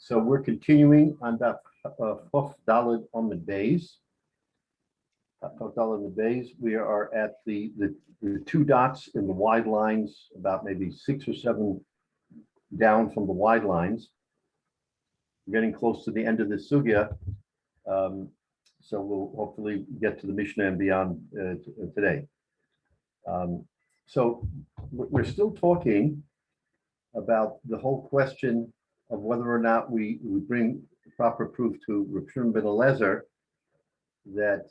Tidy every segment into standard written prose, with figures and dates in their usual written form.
So we're continuing on that Chof Daled Amud Beis. Chof Daled Amud Beis. We are at the two dots in the wide lines, about maybe 6 or 7 down from the wide lines. We're getting close to the end of this sugya, so we'll hopefully get to the Mishnah and beyond today. So we're still talking about the whole question of whether or not we bring proper proof to Rav Shimon ben Eliezer that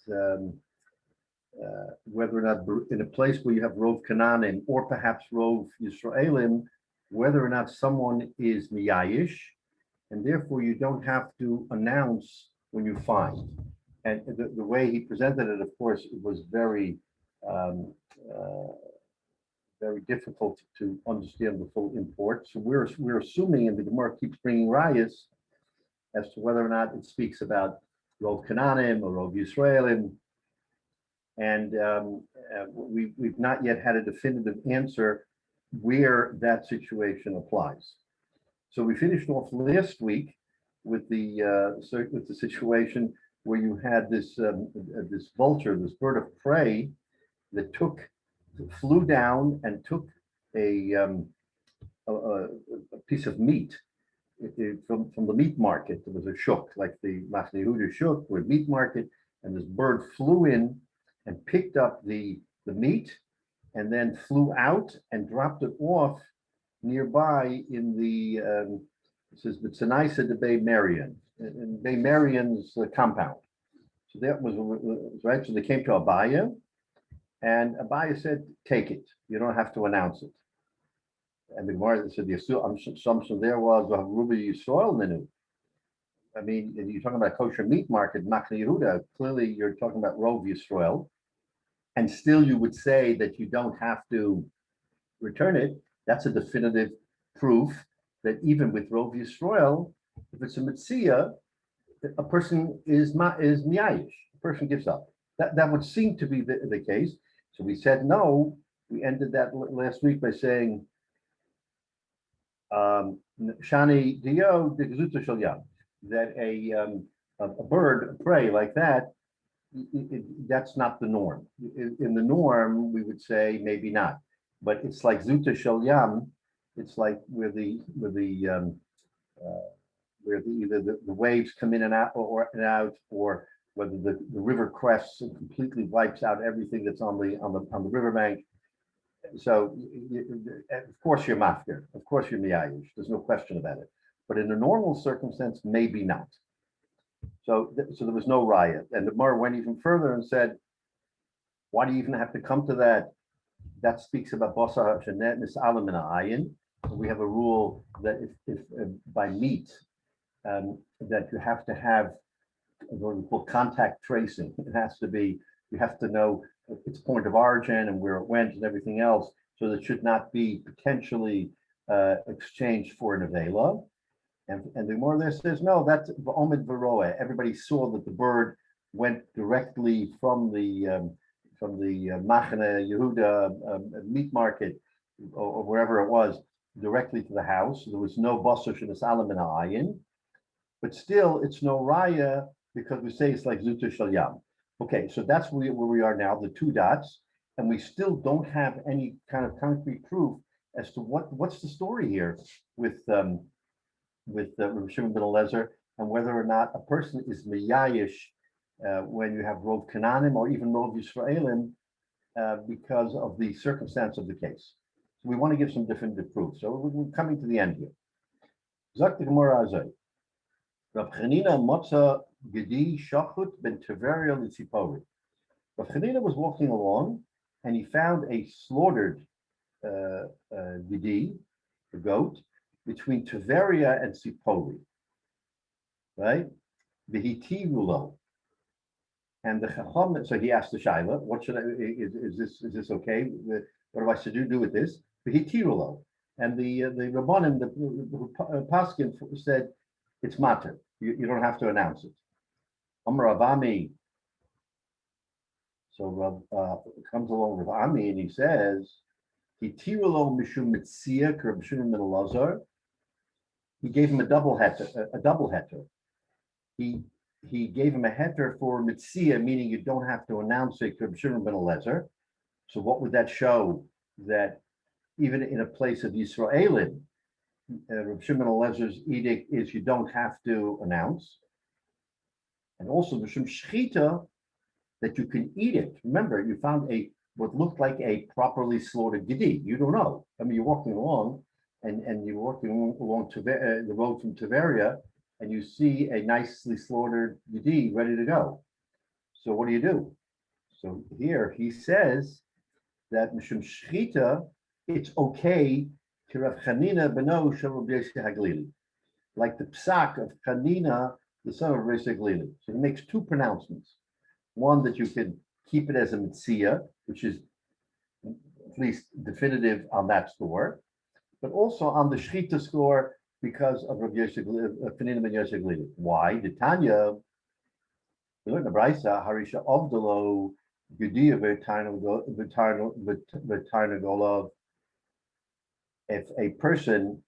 whether or not in a place where you have Rov Canaanim or perhaps Rov Yisraelim, whether or not someone is miyayish, and therefore you don't have to announce when you find. And the way he presented it, of course, it was very very difficult to understand the full import. So we're assuming, and the Gemara keeps bringing rayas as to whether or not it speaks about Rov Canaanim or Rov Yisraelim, and we've not yet had a definitive answer where that situation applies. So we finished off last week with the situation where you had this this vulture, this bird of prey, that flew down and took a piece of meat from the meat market. There was a shuk, like the Machne Yehuda shuk, or meat market, and this bird flew in and picked up the meat, and then flew out and dropped it off nearby in the it says B'tzanaisa de Bay Marion, in Bay Marion's compound. So that was right. So they came to Abaya, and Abaya said, "Take it. You don't have to announce it." And the Gemara said the assumption there was Rabbi Yisrael Menu. I mean, you're talking about kosher meat market, Machne Yehuda. Clearly, you're talking about Rov Yisrael, and still you would say that you don't have to return it. That's a definitive proof that even with Rov Yisrael, if it's a Metzia, a person is miyayish. A person gives up. That would seem to be the case. So we said no. We ended that last week by saying Shani Dio de Gezuta Shalyam, that a bird, a prey like that, that's not the norm. In the norm, we would say maybe not, but it's like Zuta Shalyam. It's like where either the waves come in and out, or whether the river crests and completely wipes out everything that's on the riverbank. So of course you're mafkir, of course you're miyayish. There's no question about it. But in a normal circumstance, maybe not. So there was no riot, and the Gemara went even further and said, why do you even have to come to that? That speaks about basar shenet misalam min ha'ayin. We have a rule that if by meat, that you have to have what we call contact tracing. It has to be, you have to know its point of origin and where it went and everything else, so that it should not be potentially exchanged for an avela. And the more there says, no, that's v'omid v'roeh. Everybody saw that the bird went directly from the Machne Yehuda meat market or wherever it was, directly to the house. So there was no basar shenesalam min ha'ayin, but still it's no raya because we say it's like Zuta Shalyam. Okay, so that's where we are now, the two dots, and we still don't have any kind of concrete proof as to what's the story here with Rabbi Shimon ben Eliezer, and whether or not a person is miyayish when you have Rov Canaanim or even Rov Yisraelim because of the circumstance of the case. So we want to give some definitive proof. So we're coming to the end here. Zak the Gemara Azay. Rav Chanina Motza Gedi Shachut ben Tiveria Litzipori. Rav Chanina was walking along and he found a slaughtered Gedi, the goat, between Tiveria and Sipori. Right? The Hiti Rulo. And the Chacham, so he asked the Shaila, what should I, is this okay? What do I should do with this? The Hiti Rulo. And the Rabbanim, the Paskin said, it's matter. You don't have to announce it. Amar Avami. So comes along with Ami and he says, Hitirulo mishum mitzia Rabbi Shimon ben Eliezer. he gave him a double heter. He gave him a heter for Metzia, meaning you don't have to announce it to Rabbi Shimon ben Eliezer. So what would that show? That even in a place of Yisraelim, Rabbi Shimon ben Eliezer's edict is you don't have to announce. And also there's some shechita that you can eat it. Remember, you found what looked like a properly slaughtered gedi. You don't know. I mean, you're walking along, and you're walking along the road from Tiberia, and you see a nicely slaughtered gedi ready to go. So what do? So here he says that mishum shechita, it's okay to Rav Chanina beno shel Rabbi Yossi Haglili, like the psak of Chanina, the son of Rabbi Yossi Haglili. So he makes two pronouncements. One, that you can keep it as a Metzia, which is at least definitive on that score, but also on the Shechita score because of Rabbi Chanina ben Yossi Haglili. Why? The Tanya, we learned the Brisa, Harisha Avdalo, Yudia V'Tarnagolov. If a person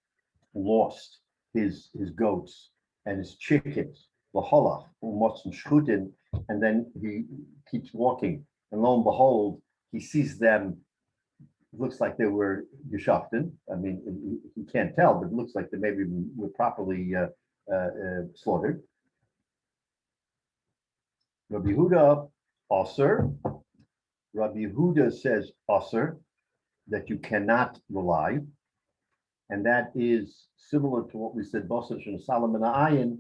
lost his goats and his chickens, L'holach, Umotzim Shchutin, and then he keeps walking, and lo and behold, he sees them. It looks like they were geshaften. I mean, you can't tell, but it looks like they maybe were properly slaughtered. Rabbi Yehuda Aser. Rabbi Yehuda says Aser, that you cannot rely, and that is similar to what we said. Basar Shem Solomon Ayin.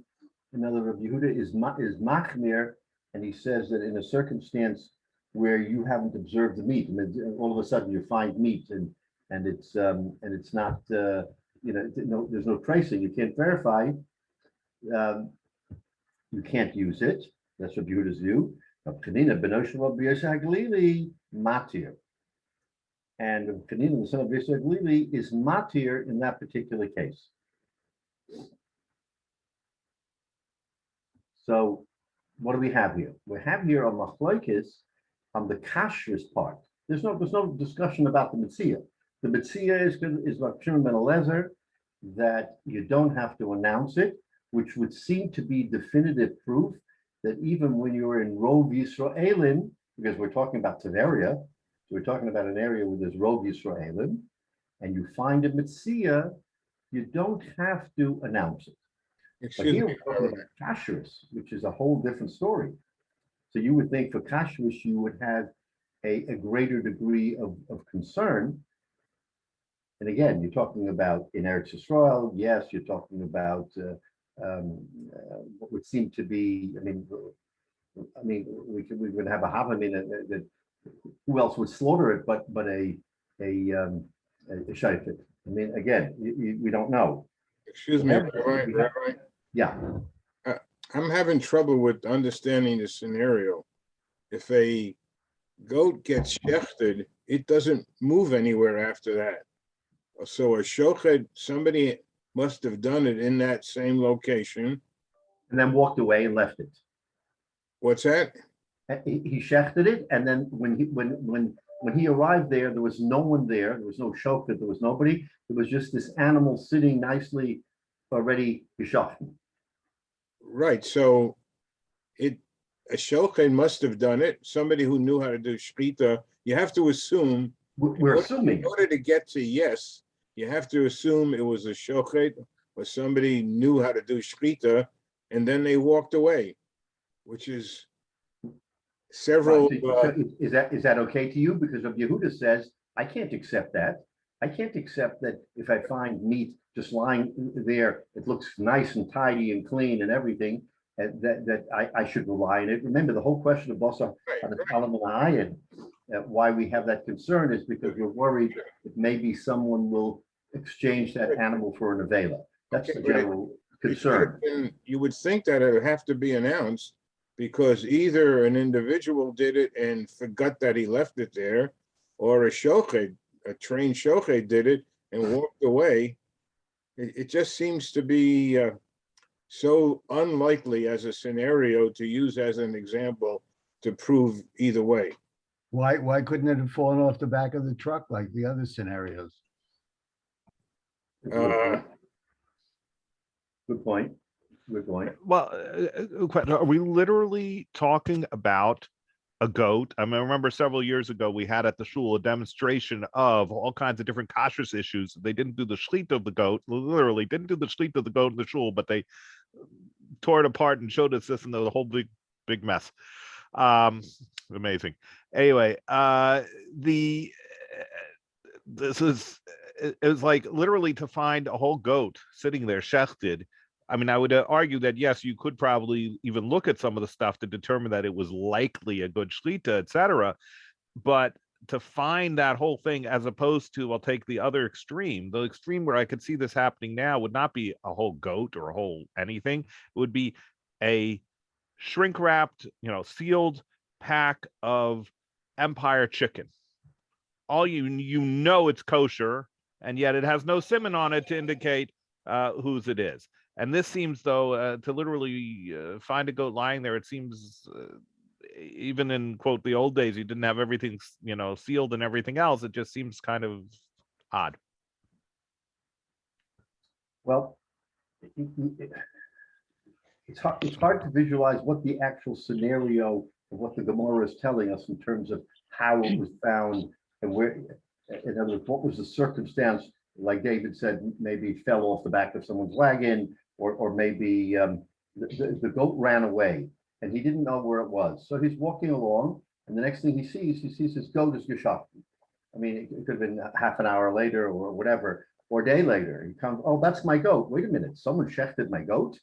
Another Rabbi Yehuda is machmir, and he says that in a circumstance where you haven't observed the meat, and all of a sudden you find meat, and it's not there's no tracing, you can't verify, you can't use it. That's Rabbi Yehuda's view. Chanina ben Rabbi Yossi Haglili matir, and Chanina the son of Rabbi Yossi Haglili is matir in that particular case. So what do we have here? We have here a machlokes on the kashrus part. There's no discussion about the Metzia. The Metzia is like Shimon ben Eliezer, that you don't have to announce it, which would seem to be definitive proof that even when you're in Rov Yisraelim, because we're talking about Tiberia, so we're talking about an area where there's Rov Yisraelim, and you find a Metzia, you don't have to announce it. But here we're talking about kashrus, which is a whole different story. So you would think for kashrus you would have a greater degree of concern. And again, you're talking about in Eretz Yisrael, yes, you're talking about what would seem to be, we would have a havamina that who else would slaughter it but a shayfet. I mean, again, we don't know. Excuse me, Rabbi. Yeah. I'm having trouble with understanding the scenario. If a goat gets shechted, it doesn't move anywhere after that. So a shochet, somebody must have done it in that same location. And then walked away and left it. What's that? He shechted it, and then when he arrived there was no one there. There was no shochet. There was nobody. There was just this animal sitting nicely, already geshaften. Right. So a shochet must have done it. Somebody who knew how to do shechita. You have to assume. We're assuming. In order to get to yes, you have to assume it was a shochet or somebody knew how to do shechita, and then they walked away, which is several. Right. So is that okay to you? Because of Yehuda says, I can't accept that. I can't accept that if I find meat just lying there, it looks nice and tidy and clean and everything, and that I should rely on it. Remember, the whole question of Basar on the Talmud Ayin, why we have that concern is because we're worried that maybe someone will exchange that animal for an avela. That's the general concern. You would think that it would have to be announced because either an individual did it and forgot that he left it there, or a shochet, a trained shochet did it and walked away. It just seems to be so unlikely as a scenario to use as an example to prove either way. Why couldn't it have fallen off the back of the truck like the other scenarios? Good point. Good point. Well, are we literally talking about a goat? I mean, I remember several years ago we had at the shul a demonstration of all kinds of different kashrus issues. They didn't do the shlit of the goat, literally didn't do the shlit of the goat in the shul, but they tore it apart and showed us this, and there was a whole big mess. Amazing. Anyway, this is, it was like literally to find a whole goat sitting there shechted. I mean, I would argue that yes, you could probably even look at some of the stuff to determine that it was likely a good shlita, etc. But to find that whole thing, as opposed to, I'll take the other extreme. The extreme where I could see this happening now would not be a whole goat or a whole anything. It would be a shrink wrapped, sealed pack of Empire chicken. All you know it's kosher, and yet it has no siman on it to indicate whose it is. And this seems, though, to literally find a goat lying there, it seems, even in, quote, the old days, you didn't have everything, sealed and everything else. It just seems kind of odd. Well, it's hard to visualize what the actual scenario of what the Gemara is telling us in terms of how it was found and where, in other words, what was the circumstance. Like David said, maybe it fell off the back of someone's wagon, or maybe the goat ran away and he didn't know where it was. So he's walking along, and the next thing he sees his goat is geschaft. I mean, it could have been half an hour later or whatever, or a day later. He comes, oh, that's my goat. Wait a minute, someone shechted my goat?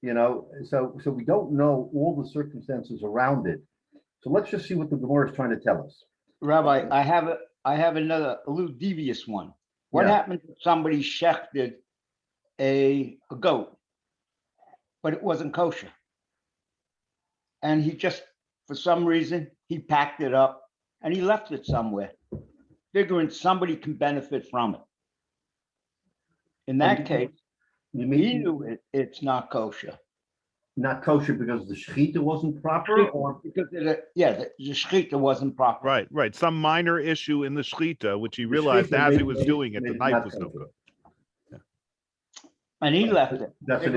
So we don't know all the circumstances around it. So let's just see what the Gemara is trying to tell us. Rabbi, I have another, a little devious one. What happens if somebody shechted a goat, but it wasn't kosher? And he just, for some reason, he packed it up and he left it somewhere, figuring somebody can benefit from it. In that case, he knew it's not kosher. Not kosher because the shechita wasn't proper, or because the shechita wasn't proper. Right. Some minor issue in the shechita, which he realized as he was doing it, the knife was no good. Yeah. And he left it. That's an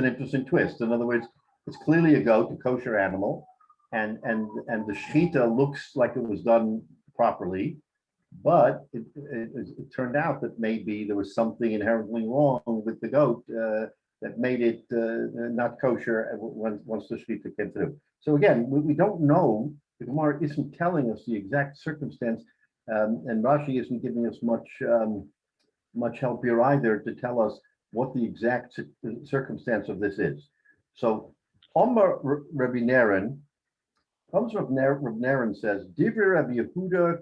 interesting twist. In other words, it's clearly a goat, a kosher animal, and the shechita looks like it was done properly, but it turned out that maybe there was something inherently wrong with the goat that made it not kosher once the shechita came through. So again, we don't know. The Gemara isn't telling us the exact circumstance, and Rashi isn't giving us much help here either to tell us what the exact circumstance of this is. So, Omar Rabbi Neren, comes Rabbi Neren says, Divir Rabbi Yehuda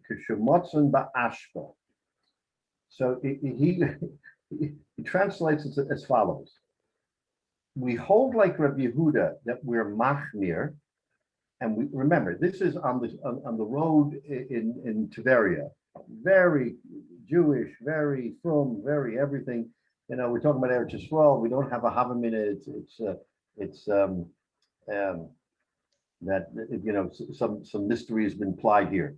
kishemotzen ba'ashpa. So he translates it as follows. We hold like Rabbi Yehuda that we're machmir, and we remember this is on the road in Tiberia, very Jewish, very frum, very everything. We're talking about Eretz Yisrael. We don't have a Havamina. It's that some mystery has been applied here.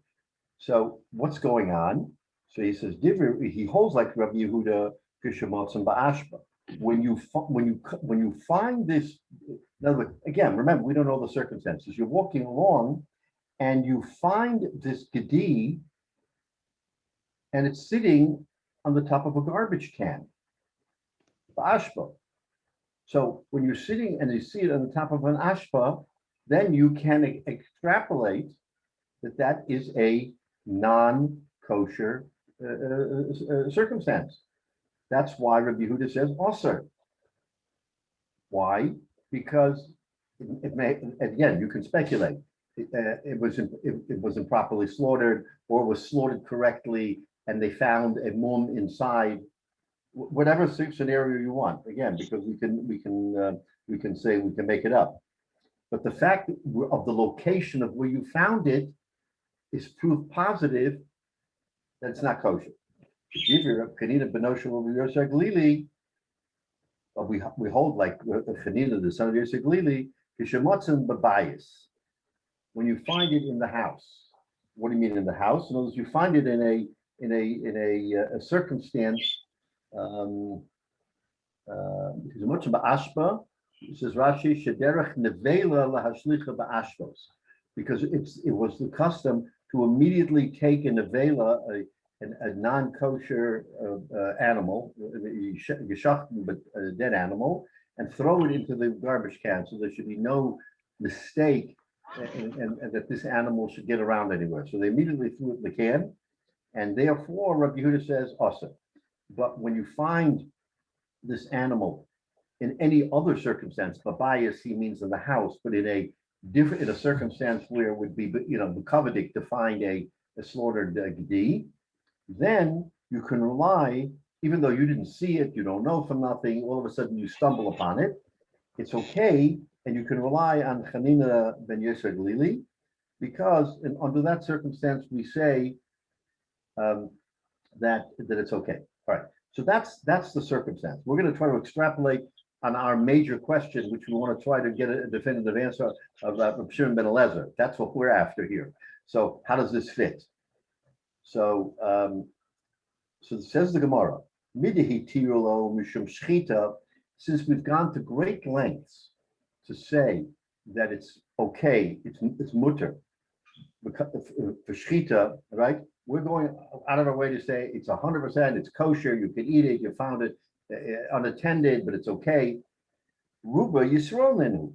So what's going on? So he says he holds like Rabbi Yehuda kishemotzen ba'ashpa. When you find this, in other words, again, remember, we don't know the circumstances. You're walking along and you find this gedi, and it's sitting on the top of a garbage can. Ashpa. So when you're sitting and you see it on the top of an ashpa, then you can extrapolate that is a non-kosher circumstance. That's why Rabbi Yehuda says also. Why? Because it may, again, you can speculate. It was improperly slaughtered, or was slaughtered correctly, and they found a mum inside. Whatever scenario you want, again, because we can say we can make it up. But the fact of the location of where you found it is proof positive that it's not kosher. We hold like Chanina, the son of Yosef Glili, when you find it in the house. What do you mean in the house? In other words, you find it in a circumstance says Rashi, Shederach Nevela lahashlicha ba'ashvos, because it was the custom to immediately take a nevela, a non-kosher animal, but a dead animal, and throw it into the garbage can. So there should be no mistake and that this animal should get around anywhere. So they immediately threw it in the can, and therefore Rabbi Yehuda says awesome. But when you find this animal in any other circumstance, babayas he means in the house, but in a circumstance where it would be, bukavidik to find a slaughtered gedi, then you can rely, even though you didn't see it, you don't know from nothing, all of a sudden you stumble upon it, it's okay, and you can rely on Chanina ben Yosef Lili, because under that circumstance we say that it's okay. All right, so that's the circumstance. We're going to try to extrapolate on our major question, which we want to try to get a definitive answer of Shimon ben Eliezer. That's what we're after here. So how does this fit? So so it says the Gemara, Midihi tirolo mishum shchita, since we've gone to great lengths to say that it's okay, it's mutter for shchita, right? We're going out of our way to say it's 100%, it's kosher, you can eat it, you found it unattended, but it's okay. Ruba Yisroel.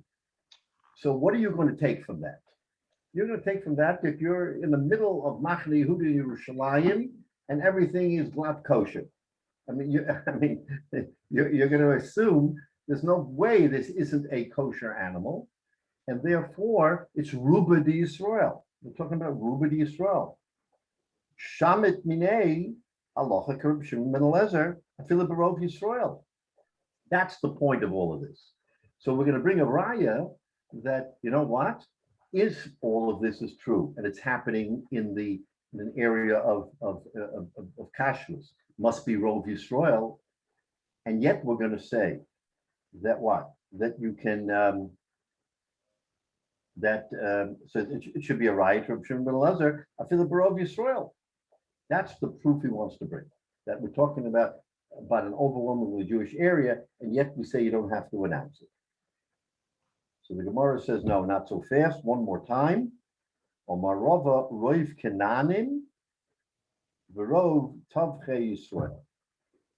So what are you going to take from that? You're going to take from that if you're in the middle of Machne Yehuda Yerushalayim and everything is not kosher. I mean, you're going to assume there's no way this isn't a kosher animal, and therefore it's Ruba di Yisrael. We're talking about Ruba di Yisrael. Shamit minei halacha k'Reb Shimon ben Eliezer afilu b'rov Yisrael. That's the point of all of this. So we're going to bring a raya that, you know what, is all of this is true, and it's happening in an area of kashrus, must be rov Yisrael, and yet we're going to say that what, that you can so it should be a raya from Shimon ben Eliezer afilu b'rov Yisrael. That's the proof he wants to bring, that we're talking about an overwhelmingly Jewish area, and yet we say you don't have to announce it. So the Gemara says, no, not so fast. One more time. Omarova roiv kenanim v'rov tavchei Yisrael.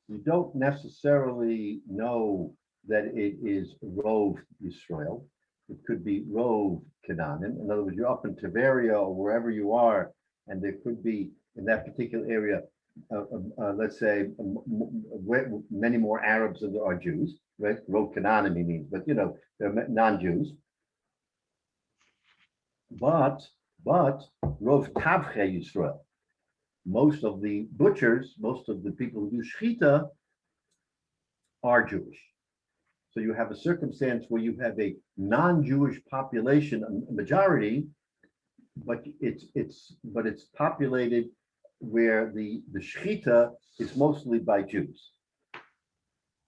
You don't necessarily know that it is rov Yisrael. It could be rov kenanim. In other words, you're up in Tiberia or wherever you are, and there could be in that particular area, let's say, many more Arabs than there are Jews, right? Rov kenanim means, but they're non-Jews. But rov tavchei Yisrael, most of the butchers, most of the people who do shechita are Jewish. So you have a circumstance where you have a non-Jewish population, a majority, but it's populated where the shechita is mostly by Jews.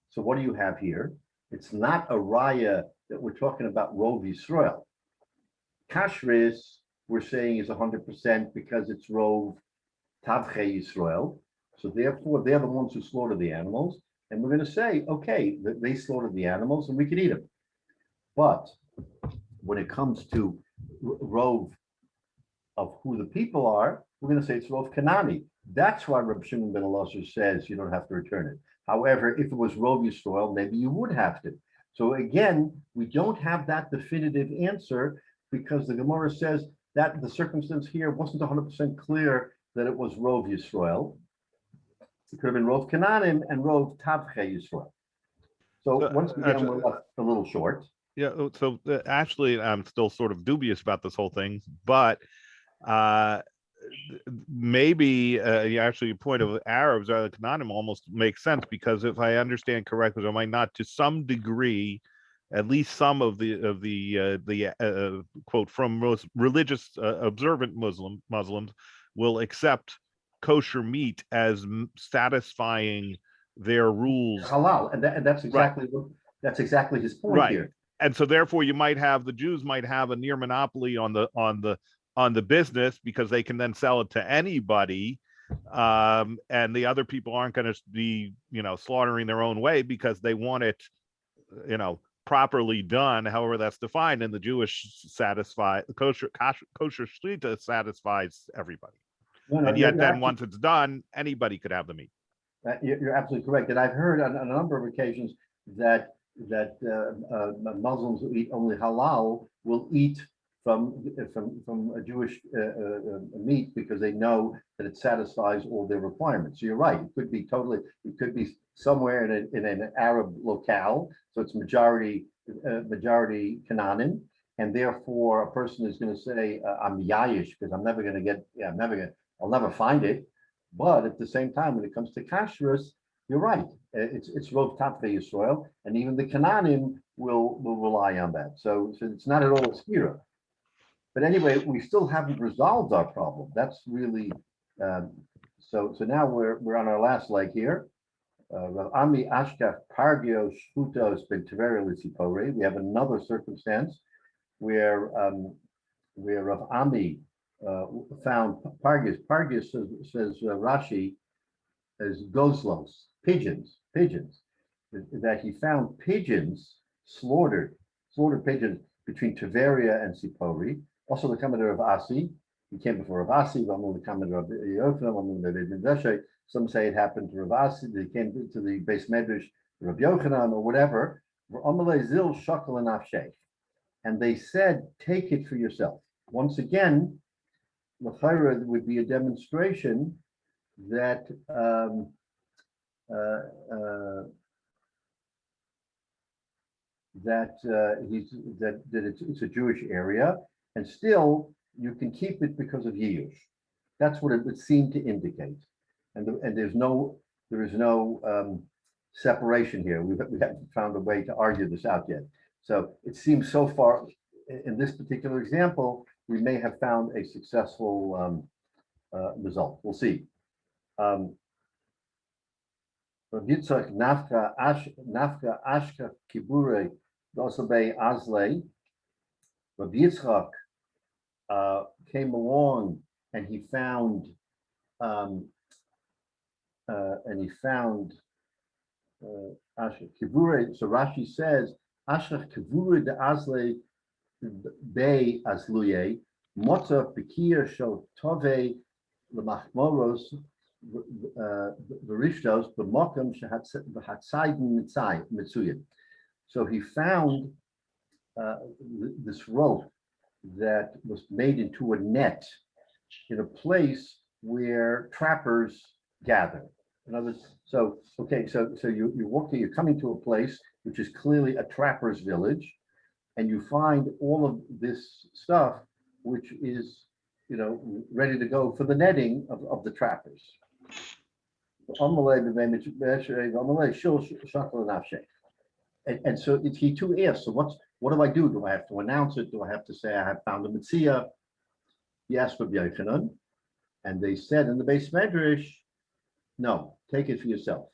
So what do you have here? It's not a raya that we're talking about rov Yisrael. Kashrus, we're saying, is 100% because it's rov tavchei Yisrael. So therefore, they're the ones who slaughter the animals. And we're going to say, okay, that they slaughtered the animals and we can eat them. But when it comes to rov of who the people are, we're going to say it's rov Kanani. That's why Rabbi Shimon ben Eliezer says you don't have to return it. However, if it was rov Yisrael, maybe you would have to. So again, we don't have that definitive answer because the Gemara says that the circumstance here wasn't 100% clear that it was rov Yisrael. It could have been rov Kananim and rov Tavchei Yisrael. So once again, we're left a little short. Yeah, so actually, I'm still sort of dubious about this whole thing, but maybe actually your point of Arabs or the Canaanim almost makes sense, because if I understand correctly, or might not, to some degree, at least some of the quote from most religious observant Muslims will accept kosher meat as satisfying their rules. Halal, and that's exactly that's exactly his point here. And so therefore the Jews might have a near monopoly on the business, because they can then sell it to anybody. and the other people aren't going to be, slaughtering their own way because they want it, properly done, however that's defined. And the Jewish kosher shlita satisfies everybody. No, And yet, you're then actually- once it's done, anybody could have the meat. You're absolutely correct, and I've heard on a number of occasions that Muslims who eat only halal will eat from a Jewish meat because they know that it satisfies all their requirements. So you're right; it could be somewhere in an Arab locale, so it's majority Canaanim, and therefore a person is going to say, "I'm yayish because I'll never find it." But at the same time, when it comes to kashrus, you're right. It's rov tapvei Yisrael, and even the Canaanim will rely on that. So it's not at all a skira. But anyway, we still haven't resolved our problem. That's really so. So now we're on our last leg here. Rav Ami Ashkaf Pargio Shputos Ben Tveria Litzipore. We have another circumstance where Rav Ami found Pargis. Pargis says Rashi as gozlos, pigeons, that he found pigeons slaughtered pigeons between Tveria and Sipori. Also the commander of Asi, he came before Rav Asi, the commander of Yochanan, some say it happened to Rav Asi, they came to the base medrash, Rav Yochanan or whatever, and they said, take it for yourself. Once again, l'chayra would be a demonstration that it's a Jewish area, and still you can keep it because of Yiush. That's what it would seem to indicate, and there is no separation here. We haven't found a way to argue this out yet. So it seems so far in this particular example, we may have found a successful result. We'll see. Rabbi Yitzchak Nafka Ashka Kibure Dosabei Azlei. Rabbi Yitzchak came along and he found Ashka Kibure. So Rashi says Ashka Kibure de Azlei Bei Azluye Motza Pikir Shel Tove Lemachmoros Verishtos B'Mokem Shehatzaiden Mitzuyin. So he found this rope that was made into a net in a place where trappers gather. In other words, so you're coming to a place which is clearly a trapper's village, and you find all of this stuff which is ready to go for the netting of the trappers. And so he too asked, so what do I do? Do I have to announce it? Do I have to say I have found a Metzia? He asked for Yochanan, and they said in the base medrash, no, take it for yourself.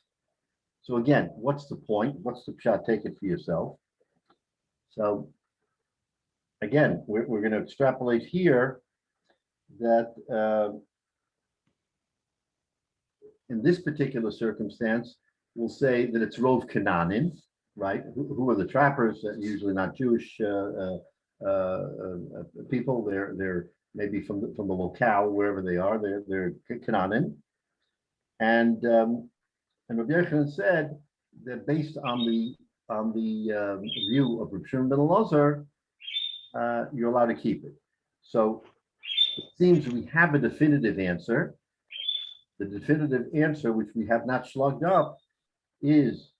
So again, what's the point? What's the pshat? Take it for yourself. So again, we're going to extrapolate here that in this particular circumstance, we'll say that it's Rov Canaanim, right? Who are the trappers? Usually not Jewish people. They're maybe from the locale, wherever they are. They're Canaanim, and Rabbi Yochanan said that based on the view of Rabbi Shimon ben Elazar, you're allowed to keep it. So it seems we have a definitive answer. The definitive answer, which we have not slugged up, is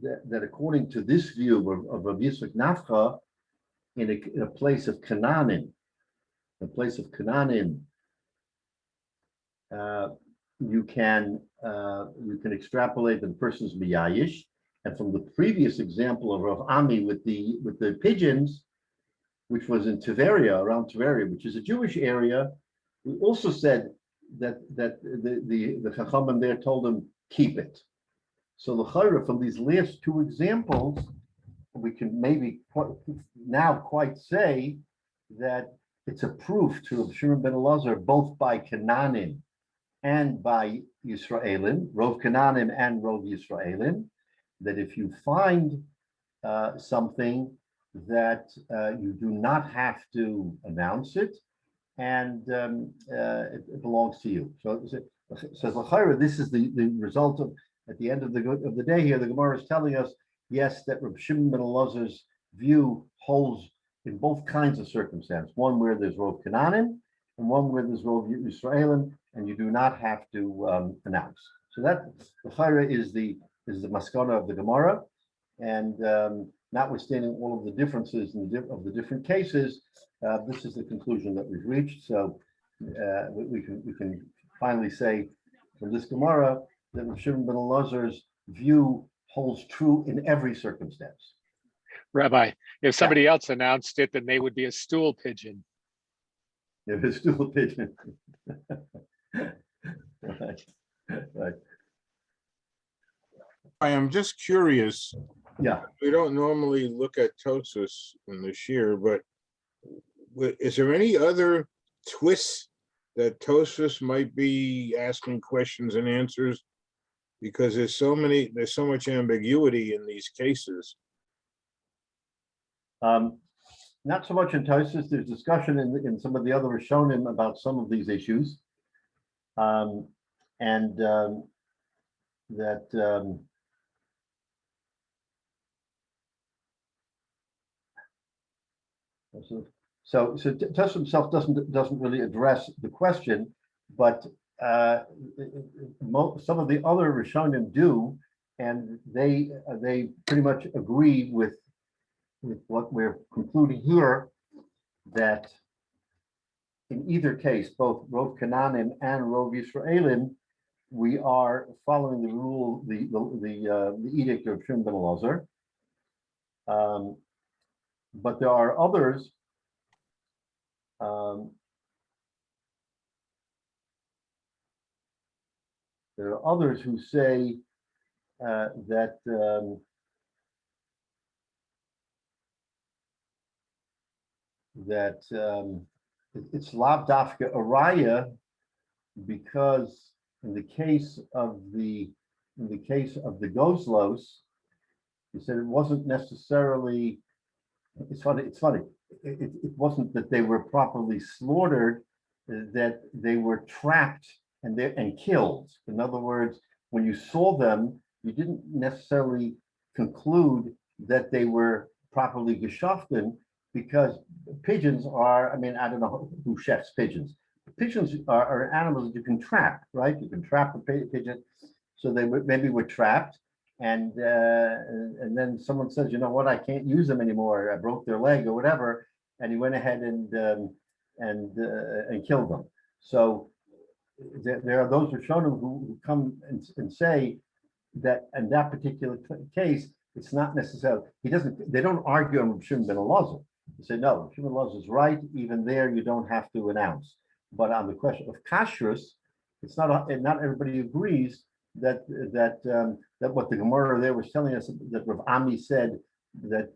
that according to this view of Rabbi Yitzchak Nafcha, in a place of Canaanim, you can extrapolate that the person's miyayish, and from the previous example of Rav Ami with the pigeons, which was in Tveria, around Tveria, which is a Jewish area, we also said that the Chachamim there told him keep it. So the Chayra from these last two examples, we can maybe quite say that it's a proof to Rabbi Shimon ben Elazar both by Canaanim and by Yisraelim, Rov Kananim and Rov Yisraelim, that if you find something that you do not have to announce it, and it belongs to you. So it says, this is the result of, at the end of the day here, the Gemara is telling us, yes, that Reb Shimon ben Elazar's view holds in both kinds of circumstances, one where there's Rov Kananim and one where there's Rov Yisraelim, and you do not have to announce. So that the Chayra is the maskana of the Gemara, and notwithstanding all of the differences of the different cases, this is the conclusion that we've reached. So we can finally say from this Gemara that Rav Shimon ben Elazar's view holds true in every circumstance. Rabbi, if somebody else announced it, then they would be a stool pigeon. If it's still a pigeon. Right. Right. I am just curious. Yeah. We don't normally look at Tosfos in the Shiur, but is there any other twists that Tosfos might be asking questions and answers? Because there's so much ambiguity in these cases. Not so much in Tosfos. There's discussion in some of the other Rishonim about some of these issues, So Tosfos himself doesn't really address the question, but some of the other Rishonim do, and they pretty much agree with what we're concluding here, that in either case, both Rov Kananim and Rov Yisraelim, we are following the rule, the edict of Shimon ben Elazar. But there are others who say that it's lav dafka araya, because in the case of the Gozlos, he said it wasn't necessarily. It's funny. It wasn't that they were properly slaughtered, that they were trapped and killed. In other words, when you saw them, you didn't necessarily conclude that they were properly geschaften, because pigeons are, I mean, I don't know who chefs pigeons. Pigeons are animals that you can trap, right? You can trap a pigeon. So they maybe were trapped. And then someone says, you know what, I can't use them anymore. I broke their leg or whatever, and he went ahead and killed them. So there are those Rishonim who come and say that in that particular case, it's not necessarily. They don't argue on Shimon ben Elazar. They say no, Shimon ben Elazar is right. Even there, you don't have to announce. But on the question of kashrus, it's not everybody agrees that what the Gemara there was telling us, that Rav Ami said that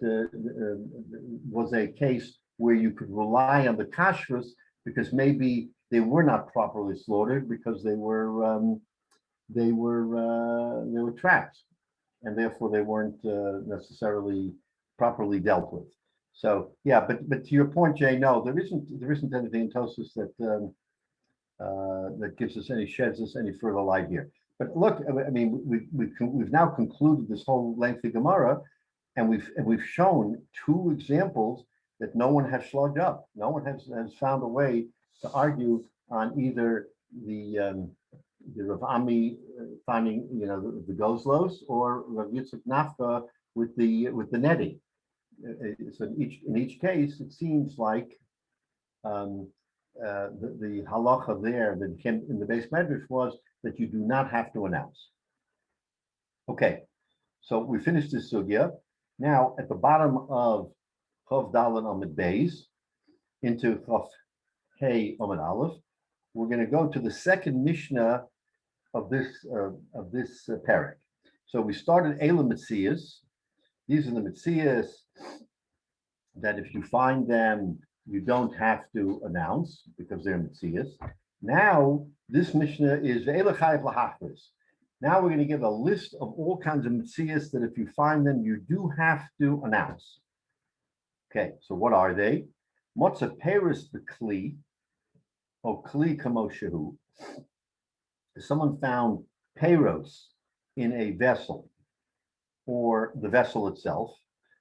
was a case where you could rely on the kashrus, because maybe they were not properly slaughtered because they were trapped, and therefore they weren't necessarily properly dealt with. So yeah, but to your point, Jay, no, there isn't anything in Tosfos that gives us sheds us any further light here. But look, I mean, we've now concluded this whole lengthy Gemara, and we've shown two examples that no one has slugged up. No one has found a way to argue on either the Rav Ami finding, the Gozlos, or Rav Yitzchak Nafka with the netting. So in each case, it seems like the halacha there that came in the base medrash was that you do not have to announce. Okay, so we finished this sugya. Now at the bottom of Chav Dalet Amud Beis into Chav Hey Amud Aleph, we're going to go to the second Mishnah of this parak. So we started Eila Metzias. These are the Metzias that if you find them, you don't have to announce because they're Metzias. Now, this Mishnah is Ve'ela chayav lahachris. Now we're going to give a list of all kinds of metzias that if you find them, you do have to announce. Okay, so what are they? Motza peris the kli, or kli kamoshehu. If someone found peros in a vessel, or the vessel itself,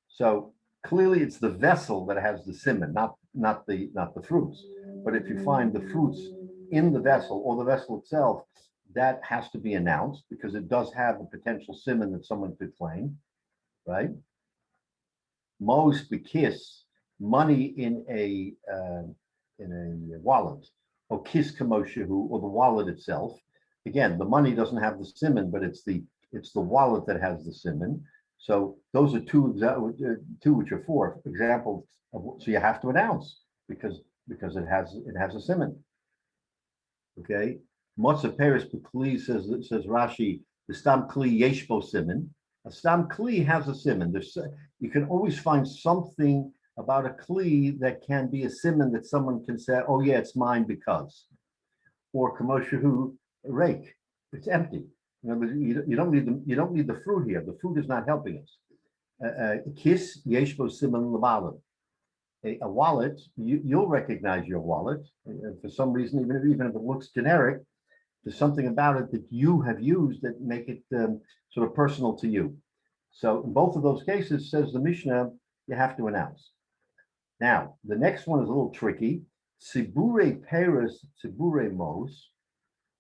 so clearly it's the vessel that has the siman, not the fruits. But if you find the fruits in the vessel or the vessel itself, that has to be announced because it does have the potential siman that someone could claim, right? Most kiss money in a wallet, or kiss kamoshehu, or the wallet itself. Again, the money doesn't have the siman, but it's the wallet that has the siman. So those are two which are four examples of, so you have to announce because it has a siman. Okay, Motza Peres Bekli says Rashi, the stam kli yeshbo siman. A stam kli has a siman. You can always find something about a kli that can be a siman that someone can say, oh yeah, it's mine because, or kamoshehu rake, it's empty. You don't need the fruit here. The fruit is not helping us. Kiss yeshbo siman levalim. A wallet, you'll recognize your wallet. For some reason, even if it looks generic, there's something about it that you have used that make it sort of personal to you. So in both of those cases, says the Mishnah, you have to announce. Now, the next one is a little tricky. Sibure peres, sibure mos.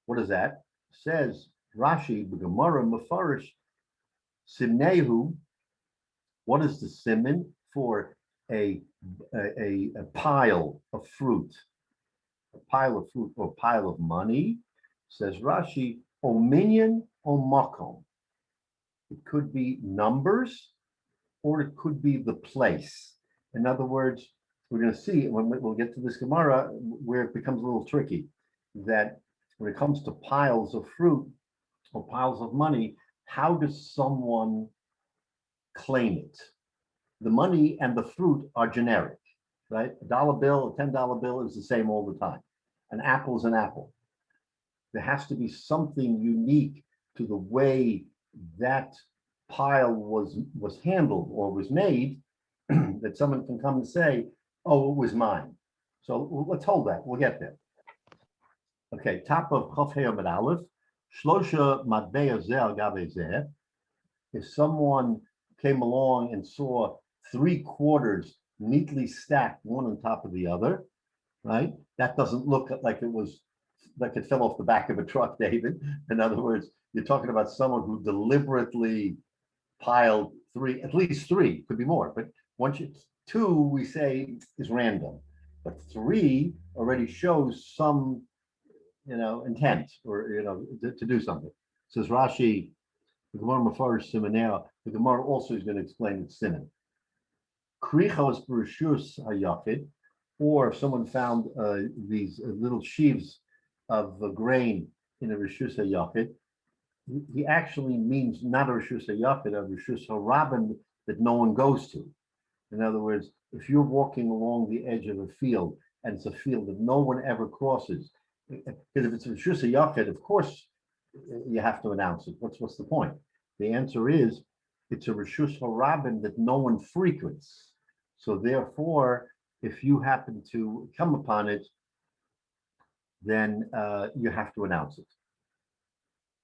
What is that? Says Rashi, Gemara Mefarish, Simnehu. What is the siman for a pile of fruit? A pile of fruit or pile of money? Says Rashi, o minyan o makom. It could be numbers, or it could be the place. In other words, we're going to see when we'll get to this Gemara where it becomes a little tricky, that when it comes to piles of fruit or piles of money, how does someone claim it? The money and the fruit are generic, right? A dollar bill, a $10 bill is the same all the time. An apple is an apple. There has to be something unique to the way that pile was handled or was made that someone can come and say, oh, it was mine. So let's hold that. We'll get there. Okay, top of Chof Heyom at Aleph, Shlosha Matbeya Zeh al Gabe Zeh. If someone came along and saw 3 quarters neatly stacked one on top of the other, right? That doesn't look like it fell off the back of a truck, David. In other words, you're talking about someone who deliberately piled 3, at least 3, could be more, but once 2 we say is random, but 3 already shows some, intent or to do something. Says Rashi, the Gemara Mefarish Simaneh. The Gemara also is going to explain its siman. Krichos b'reshus hayachid, or if someone found these little sheaves of grain in a reshus hayachid, he actually means not a reshus hayachid, a reshus harabim that no one goes to. In other words, if you're walking along the edge of a field and it's a field that no one ever crosses, because if it's a reshus hayachid, of course you have to announce it. What's the point? The answer is it's a reshus harabim that no one frequents. So therefore, if you happen to come upon it, then you have to announce it.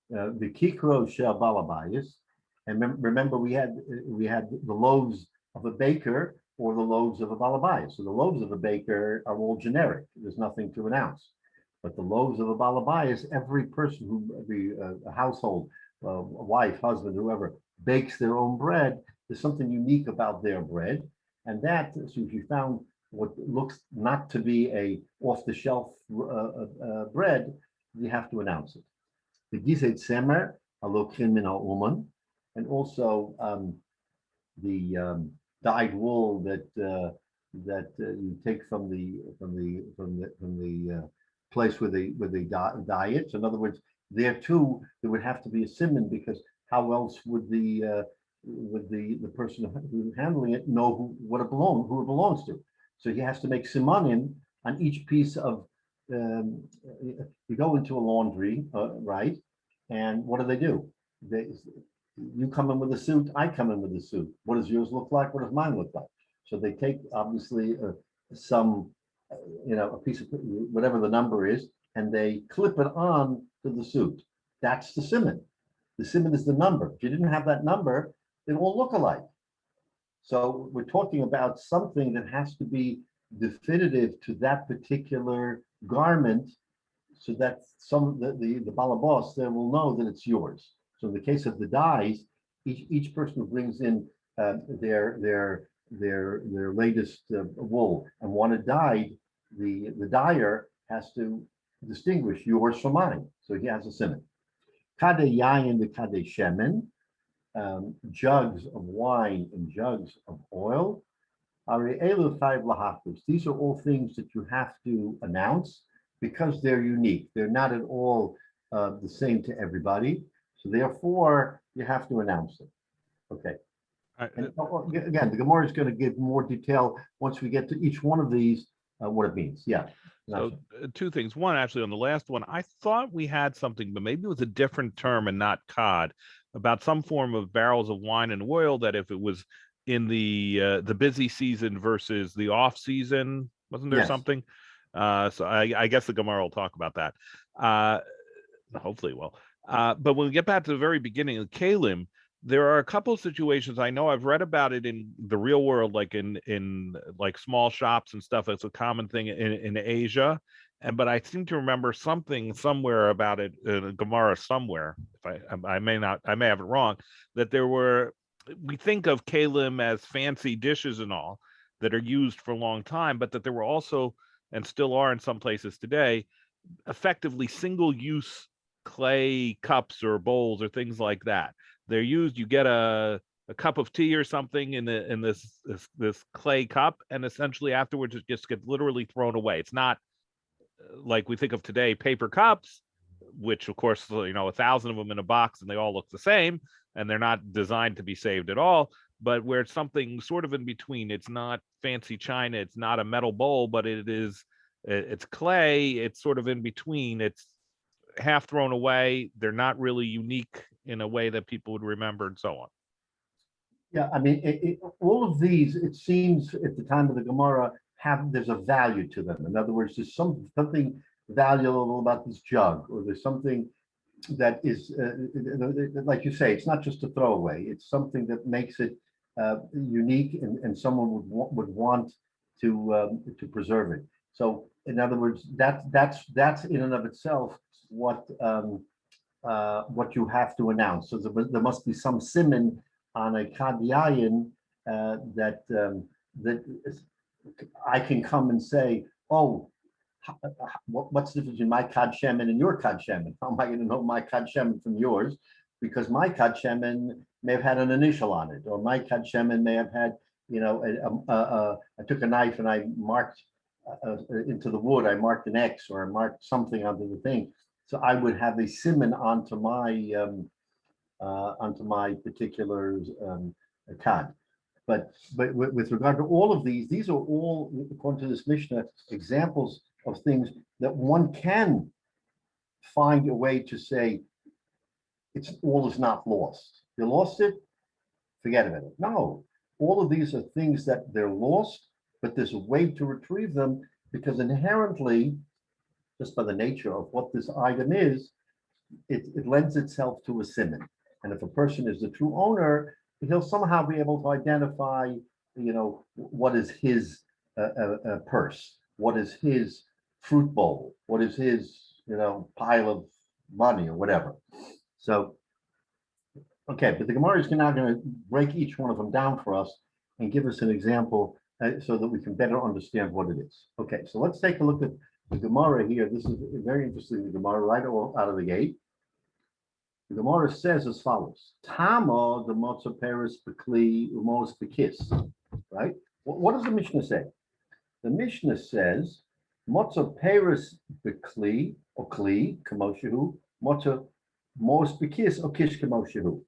The kikro shel balabayis, and remember we had the loaves of a baker or the loaves of a balabayis. So the loaves of a baker are all generic. There's nothing to announce. But the loaves of a balabayis, every person every household, a wife, husband, whoever bakes their own bread, there's something unique about their bread, and that. So if you found what looks not to be a off-the-shelf bread, you have to announce it. The gizet semer alokhin min ha'uman, and also the dyed wool that you take from the place where they dye it. So in other words, there too there would have to be a siman, because how else would the person who's handling it know who it belongs to? So he has to make simanim on each piece of you go into a laundry, right? And what do? You come in with a suit, I come in with a suit. What does yours look like? What does mine look like? So they take obviously some, a piece of whatever the number is, and they clip it on to the suit. That's the siman. The siman is the number. If you didn't have that number, it won't look alike. So we're talking about something that has to be definitive to that particular garment, so that the balabos there will know that it's yours. So in the case of the dyes, each person who brings in their latest wool and want it dyed, the dyer has to distinguish yours from mine. So he has a siman. Kade yayin the kade shemen, jugs of wine and jugs of oil. These are all things that you have to announce because they're unique. They're not at all the same to everybody. So therefore, you have to announce them. Okay. And again, the Gemara is going to give more detail once we get to each one of these, what it means. Yeah. So two things. One, actually, on the last one, I thought we had something, but maybe it was a different term and not cod, about some form of barrels of wine and oil, that if it was in the busy season versus the off season, wasn't there something? So I guess the Gemara will talk about that. Hopefully it will. But when we get back to the very beginning of Kalim, there are a couple of situations. I know I've read about it in the real world, like in like small shops and stuff. It's a common thing in Asia. But I seem to remember something somewhere about it in a Gemara somewhere. If I may have it wrong, that we think of kalim as fancy dishes and all that are used for a long time, but that there were also, and still are in some places today, effectively single-use clay cups or bowls or things like that. They're used. You get a cup of tea or something in this clay cup, and essentially afterwards it just gets literally thrown away. It's not like we think of today, paper cups, which of course, 1,000 of them in a box and they all look the same and they're not designed to be saved at all, but where it's something sort of in between. It's not fancy china, it's not a metal bowl, but it's clay. It's sort of in between. It's half thrown away. They're not really unique in a way that people would remember, and so on. Yeah, I mean, all of these, it seems at the time of the Gemara, there's a value to them. In other words, there's something valuable about this jug, or there's something that is, like you say, it's not just a throwaway. It's something that makes it unique, and someone would want to preserve it. So, in other words, that's in and of itself what you have to announce. So there must be some siman on a kadyayin that I can come and say, oh, what's the difference between my kad shemen and your kad shemen? How am I going to know my kad shemen from yours? Because my kad shemen may have had an initial on it, or my kad shemen may have had, I took a knife and I marked into the wood, I marked an X, or I marked something onto the thing. So I would have a siman onto my particular kad. But with regard to all of these are all, according to this Mishnah, examples of things that one can find a way to say all is not lost. You lost it, forget about it. No, all of these are things that they're lost, but there's a way to retrieve them, because inherently, just by the nature of what this item is, it lends itself to a siman. And if a person is the true owner, he'll somehow be able to identify, what is his purse, what is his fruit bowl, what is his, pile of money or whatever. So, okay, but the Gemara is now going to break each one of them down for us and give us an example so that we can better understand what it is. Okay, so let's take a look at the Gemara here. This is very interesting, the Gemara right out of the gate. The Gemara says as follows: Tama the motza peris bekli umos bekis. Right? What does the Mishnah say? The Mishnah says motza peris bekli or kli kamoshehu, motza mos bekis or kish kamoshehu.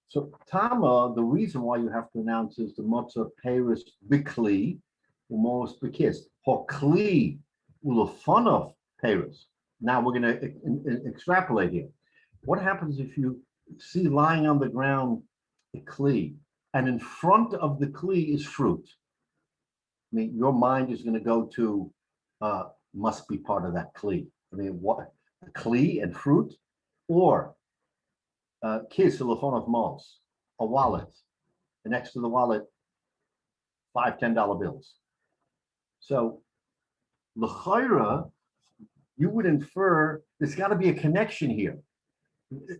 So Tama, the reason why you have to announce is the motza peris bekli umos bekis. Or kli ulefonov Paris. Now we're going to extrapolate here. What happens if you see lying on the ground a kli, and in front of the kli is fruit? I mean, your mind is going to go to must be part of that kli. I mean, what a kli and fruit, or kis of malls, a wallet, and next to the wallet, $5, $10 bills. So l'chayra, you would infer there's got to be a connection here.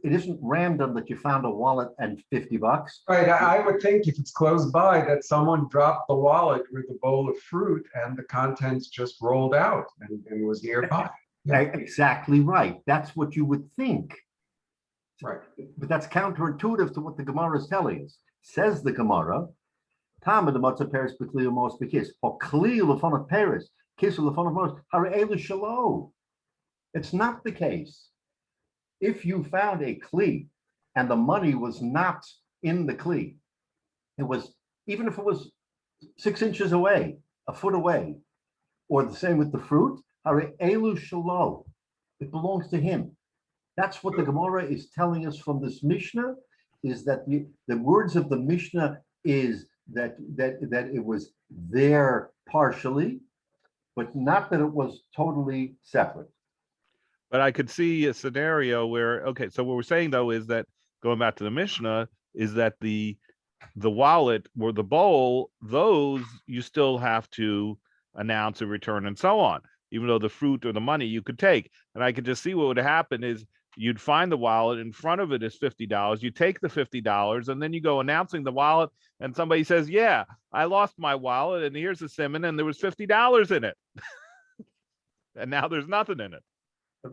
It isn't random that you found a wallet and $50. Right, I would think if it's close by that someone dropped the wallet with a bowl of fruit and the contents just rolled out and was nearby. Yeah. Exactly right. That's what you would think. Right. But that's counterintuitive to what the Gemara is telling us. Says the Gemara, Tama the matzah Paris b'kli u'mos b'kis, or kli u'lefon of Paris, kis u'lefon of mos, harei shalom. It's not the case. If you found a kli and the money was not in the kli, it was, even if it was 6 inches away, a foot away, or the same with the fruit, harei shalom. It belongs to him. That's what the Gemara is telling us from this Mishnah, is that the words of the Mishnah is that it was there partially, but not that it was totally separate. But I could see a scenario where, okay, so what we're saying though is that, going back to the Mishnah, is that the wallet or the bowl, those you still have to announce a return and so on, even though the fruit or the money you could take. And I could just see what would happen is you'd find the wallet, in front of it is $50, you take the $50, and then you go announcing the wallet, and somebody says, yeah, I lost my wallet, and here's the simmon, and there was $50 in it. And now there's nothing in it.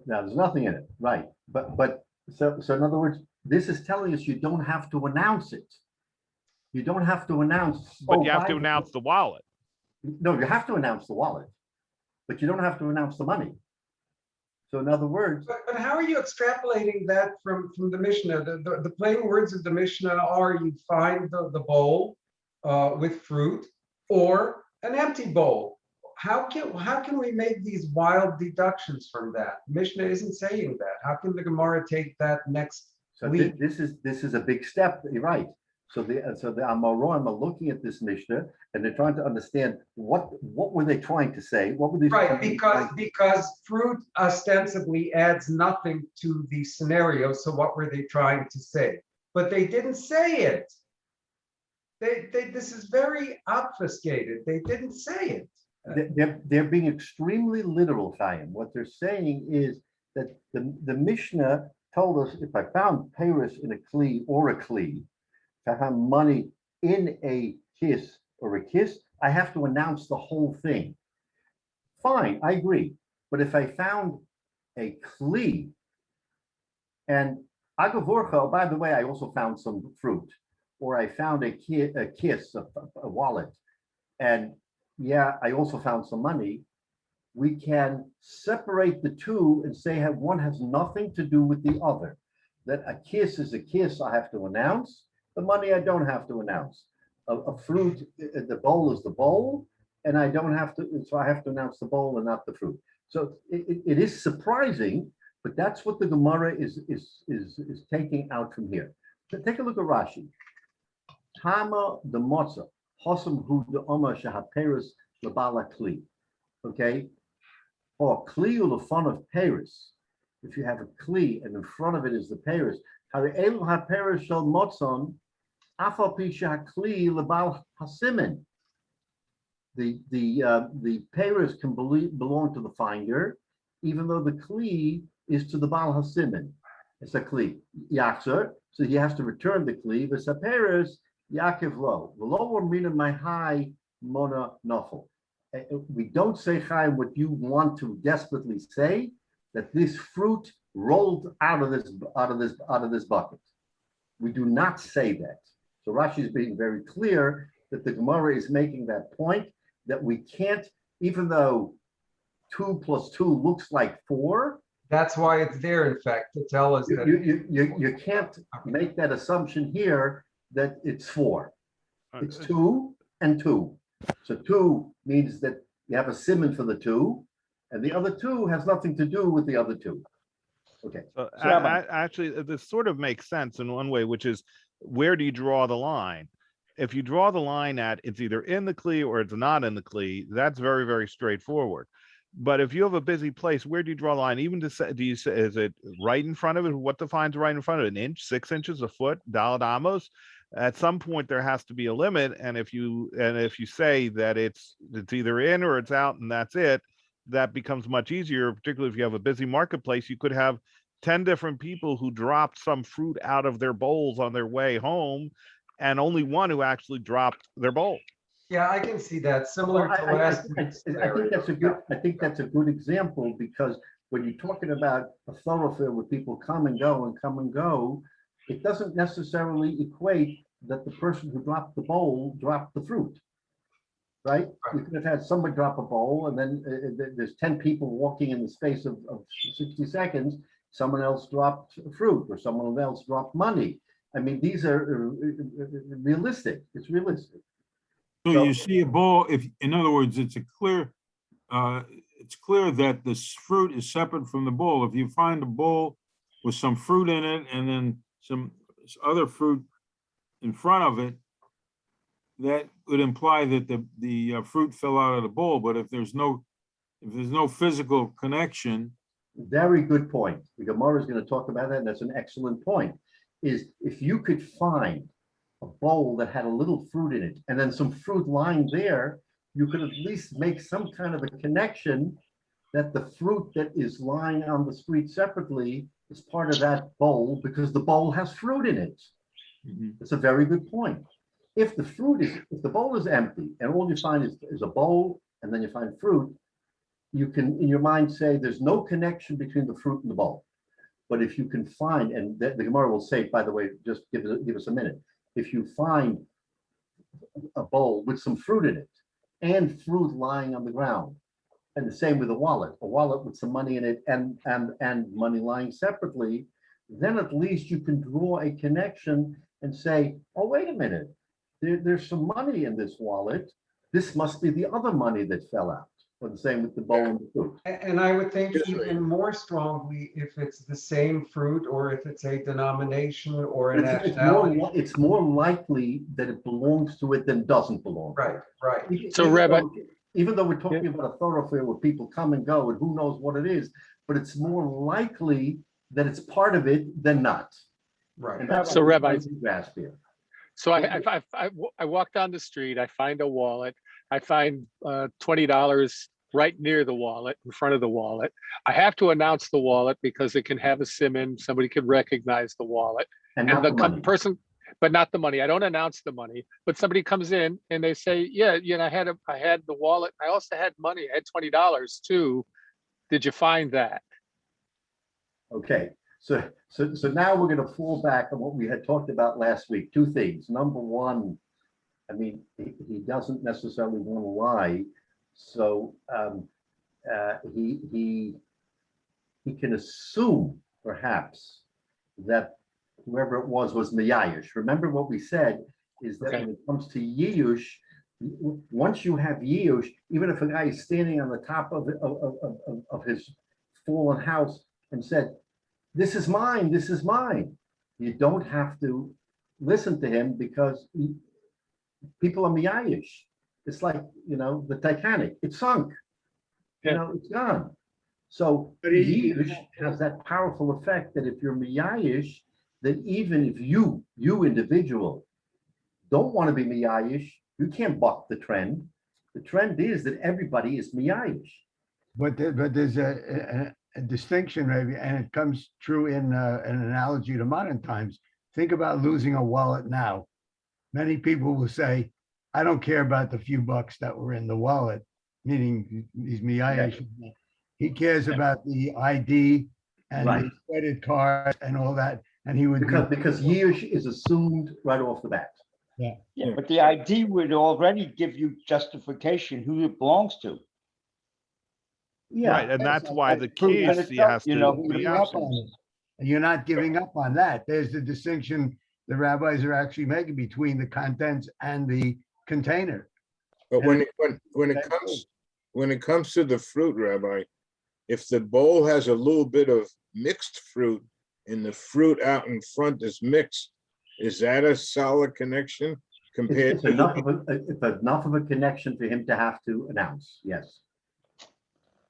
Now there's nothing in it, right? But so in other words, this is telling us you don't have to announce it. You don't have to announce. But you have to announce the wallet. No, you have to announce the wallet, but you don't have to announce the money. So in other words, But how are you extrapolating that from the Mishnah? The plain words of the Mishnah are you find the bowl with fruit or an empty bowl. How can we make these wild deductions from that? Mishnah isn't saying that. How can the Gemara take that next leap? this is a big step. You're right. So the Amoraim are looking at this Mishnah and they're trying to understand what were they trying to say? What were they Right, because fruit ostensibly adds nothing to the scenario. So what were they trying to say? But they didn't say it. This is very obfuscated. They didn't say it. They're being extremely literal, Chaim. What they're saying is that the Mishnah told us if I found Paris in a kli or a kli, if I found money in a kiss or a kiss, I have to announce the whole thing. Fine, I agree. But if I found a kli and Agavorcha, by the way, I also found some fruit, or I found a kiss, a wallet, and yeah, I also found some money, we can separate the two and say one has nothing to do with the other. That a kiss is a kiss, I have to announce. The money I don't have to announce. A fruit, the bowl is the bowl, and I don't have to, so I have to announce the bowl and not the fruit. So it is surprising, but that's what the Gemara is taking out from here. So take a look at Rashi. Tama the Motza. Hosam hu de Oma Shahaperis Labala Kli. Okay? Or Kli ulafon of Paris. If you have a Kli and in front of it is the Paris, Harielu HaParis Shal Motzon, Afal Pisha Kli Labal Hasimin. The Paris can belong to the finder, even though the Kli is to the Baal Hasimin. It's a Kli. Yakser, so he has to return the Kli. But Paris, Yaakov lo. The lower meaning my high mona nofel. We don't say, Chaim, what you want to desperately say, that this fruit rolled out of this bucket. We do not say that. So Rashi is being very clear that the Gemara is making that point, that we can't, even though 2 + 2 looks like 4. That's why it's there, in fact, to tell us that you can't make that assumption here that it's 4. It's 2 and 2. So 2 means that you have a siman for the 2, And the other two has nothing to do with the other two. Okay, So Rabbi. actually, this sort of makes sense in one way, which is where do you draw the line? If you draw the line at it's either in the Kli or it's not in the Kli, that's very, very straightforward. But if you have a busy place, where do you draw the line? Even to say, do you say, is it right in front of it? What defines right in front of it? An inch, 6 inches, a foot, daled amos? At some point, there has to be a limit. And if you say that it's either in or it's out and that's it, that becomes much easier, particularly if you have a busy marketplace. You could have 10 different people who dropped some fruit out of their bowls on their way home, and only one who actually dropped their bowl. Yeah, I can see that, similar to last week's scenario. I think that's a good example, because when you're talking about a thoroughfare where people come and go, it doesn't necessarily equate that the person who dropped the bowl dropped the fruit. Right? You could have had somebody drop a bowl, and then there's 10 people walking in the space of 60 seconds. Someone else dropped fruit, or someone else dropped money. I mean, these are realistic. It's realistic. So you see a bowl, if, in other words, it's clear that this fruit is separate from the bowl. If you find a bowl with some fruit in it and then some other fruit in front of it, that would imply that the fruit fell out of the bowl. But if there's no physical connection. Very good point. The Gemara is going to talk about that, and that's an excellent point. Is if you could find a bowl that had a little fruit in it, and then some fruit lying there, you could at least make some kind of a connection that the fruit that is lying on the street separately is part of that bowl, because the bowl has fruit in it. It's a very good point. If the bowl is empty and all you find is a bowl, and then you find fruit, you can in your mind say there's no connection between the fruit and the bowl. But if you can find, and the Gemara will say, by the way, just give us a minute. If you find a bowl with some fruit in it and fruit lying on the ground, and the same with a wallet with some money in it and money lying separately, then at least you can draw a connection and say, oh, wait a minute, there's some money in this wallet. This must be the other money that fell out. Or the same with the bowl and the fruit. And I would think even more strongly if it's the same fruit, or if it's a denomination or a nationality. It's more likely that it belongs to it than doesn't belong. Right. So, Rabbi, Even though we're talking about a thoroughfare where people come and go and who knows what it is, but it's more likely that it's part of it than not. Right. And that's So, what Rabbi, we grasp here. So I walk down the street, I find a wallet, I find $20 right near the wallet, in front of the wallet. I have to announce the wallet because it can have a SIM, somebody can recognize the wallet. And And not the the money. person, but not the money. I don't announce the money, but somebody comes in and they say, yeah, I had the wallet. I also had money. I had $20 too. Did you find that? Okay, so now we're going to fall back on what we had talked about last week. Two things. Number one, I mean, he doesn't necessarily want to lie, so he can assume perhaps that whoever it was Miyayish. Remember what we said is that Okay. when it comes to Yiyush, once you have Yiyush, even if a guy is standing on the top of his fallen house and said, this is mine, you don't have to listen to him because people are Miyayish. It's like, the Titanic, it sunk, it's gone. So Yiyush has that powerful effect that if you're Miyayish, then even if you individual don't want to be Miyayish, you can't buck the trend. The trend is that everybody is Miyayish. But there's a distinction, maybe, and it comes true in an analogy to modern times. Think about losing a wallet now. Many people will say, I don't care about the few bucks that were in the wallet, meaning these Miyayish. He cares about the ID and Right. the credit card and all that. And he would Because Yiyush is assumed right off the bat. Yeah, but the ID would already give you justification who it belongs to. Yeah. Right, and that's why the Proof in case he itself, has you to know, be giving up absent. on it. And you're not giving up on that. There's the distinction the rabbis are actually making between the contents and the container. But when it comes to the fruit, Rabbi, if the bowl has a little bit of mixed fruit and the fruit out in front is mixed, is that a solid connection compared It's to? it's enough of a connection for him to have to announce, yes.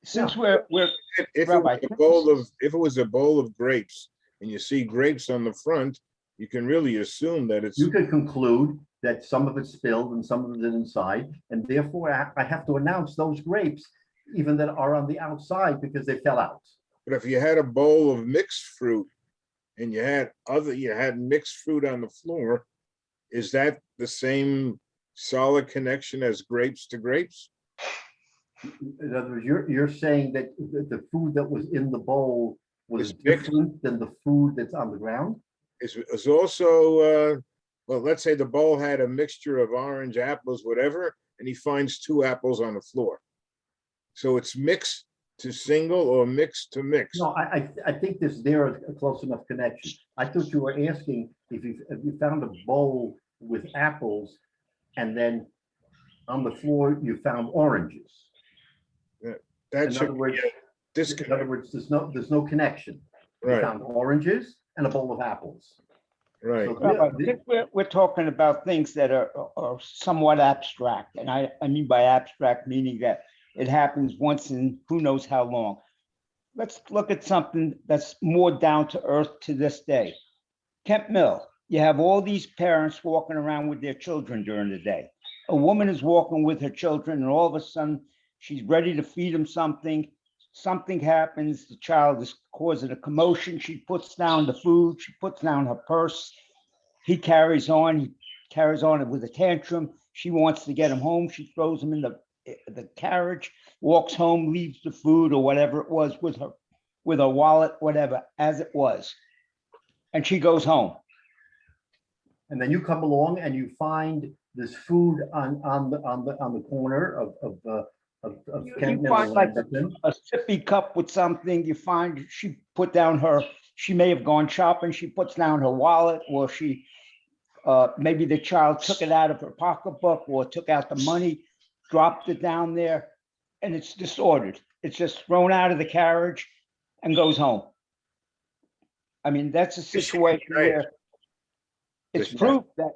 Since we're, If it was Rabbi, a bowl of, if it was a bowl of grapes and you see grapes on the front, you can really assume that it's, You could conclude that some of it spilled and some of it is inside, and therefore I have to announce those grapes, even that are on the outside because they fell out. but if you had a bowl of mixed fruit and you had mixed fruit on the floor, is that the same solid connection as grapes to grapes? In other words, you're saying that the food that was in the bowl was It's mixed. different than the food that's on the ground? Is also, well, let's say the bowl had a mixture of orange, apples, whatever, and he finds 2 apples on the floor. So it's mixed to single or mixed to mix. No, I think there is a close enough connection. I thought you were asking if you found a bowl with apples and then on the floor you found oranges. That In should other words, be a disconnect, there's no connection. You right, found oranges and a bowl of apples. right. So Rabbi, I think we're talking about things that are somewhat abstract. And I mean by abstract, meaning that it happens once in who knows how long. Let's look at something that's more down to earth to this day. Kemp Mill, you have all these parents walking around with their children during the day. A woman is walking with her children and all of a sudden she's ready to feed them something. Something happens, the child is causing a commotion. She puts down the food, she puts down her purse. He carries on with a tantrum. She wants to get him home. She throws him in the carriage, walks home, leaves the food or whatever it was with her wallet, whatever, as it was. And she goes home. And then you come along and you find this food on the corner of You Kent Mill find and like Lamberton. a sippy cup with something. You find she put down she may have gone shopping. She puts down her wallet, or she maybe the child took it out of her pocketbook or took out the money, dropped it down there, and it's disordered. It's just thrown out of the carriage and goes home. I mean, that's a situation Right. where it's That's proof that,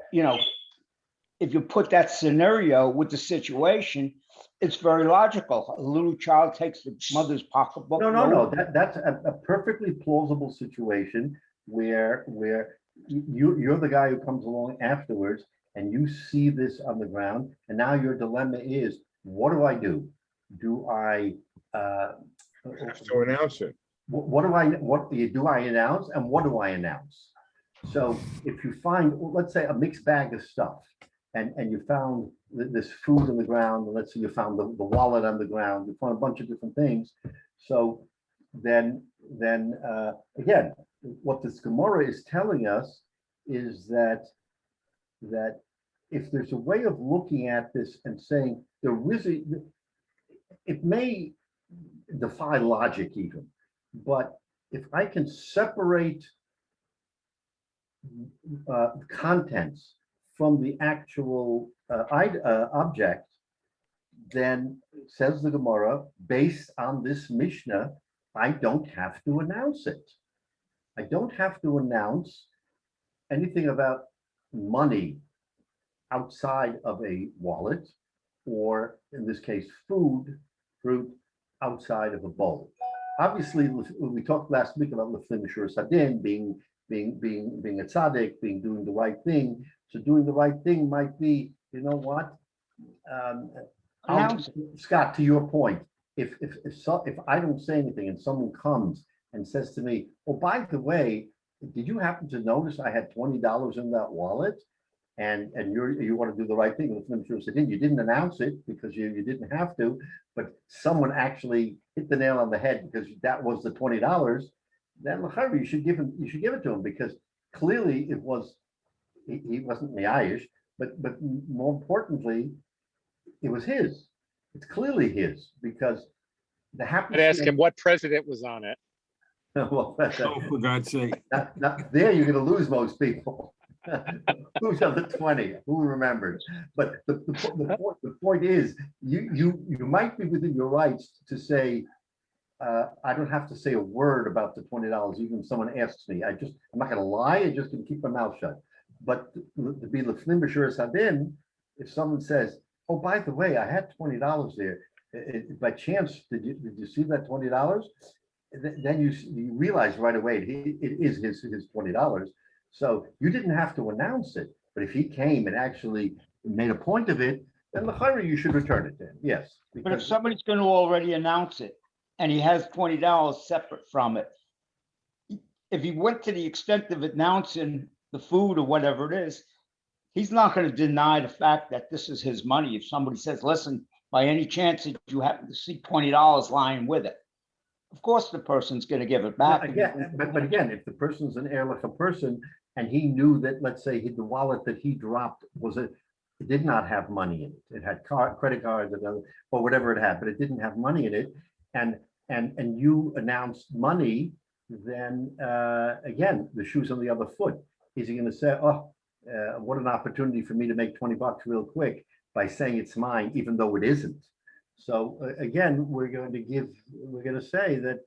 if you put that scenario with the situation, it's very logical. A little child takes the mother's pocketbook. No, that's a perfectly plausible situation where you're the guy who comes along afterwards and you see this on the ground, and now your dilemma is, what do I do? Do I Have to announce it. what do I announce, and what do I announce? So if you find, let's say, a mixed bag of stuff, and you found this food on the ground, let's say you found the wallet on the ground, you found a bunch of different things. So then again, what this Gemara is telling us is that if there's a way of looking at this and saying it may defy logic even, but if I can separate contents from the actual object, then says the Gemara, based on this Mishnah, I don't have to announce it. I don't have to announce anything about money outside of a wallet, or in this case, fruit outside of a bowl. Obviously, we talked last week about Lefnim Shur Sadin being a tzaddik, doing the right thing. So doing the right thing might be, you know what? Scott, to your point, if I don't say anything and someone comes and says to me, "Oh, by the way, did you happen to notice I had $20 in that wallet?" And you want to do the right thing. Lefnim Shur Sadin, you didn't announce it because you didn't have to, but someone actually hit the nail on the head because that was the $20. Then you should give it to him, because clearly he wasn't Miyayish, but more importantly, it was his. It's clearly his, because the happy. I'd ask him what president was on it. Well, Oh, for God's sake. there you're going to lose most people. Who's on the 20? Who remembers? But the point is, you might be within your rights to say, I don't have to say a word about the $20, even if someone asks me. I'm not gonna lie, I'm just gonna keep my mouth shut. But to be l'fnim b'shuras hadin, if someone says, oh, by the way, I had $20 there, by chance, did you see that $20? Then you realize right away, it is his $20. So you didn't have to announce it, but if he came and actually made a point of it, then l'chayra you should return it to him, yes. But if because- somebody's gonna already announce it and he has $20 separate from it, if he went to the extent of announcing the food or whatever it is, he's not gonna deny the fact that this is his money. If somebody says, listen, by any chance that you happen to see $20 lying with it, of course the person's gonna give it back. Again, but again, if the person's an Ehrlicher person and he knew that, let's say, the wallet that he dropped it did not have money in it. It had credit cards or whatever it had, but it didn't have money in it. And you announced money, then again, the shoe's on the other foot. Is he going to say, oh, what an opportunity for me to make $20 real quick by saying it's mine, even though it isn't? So again, we're going to say that,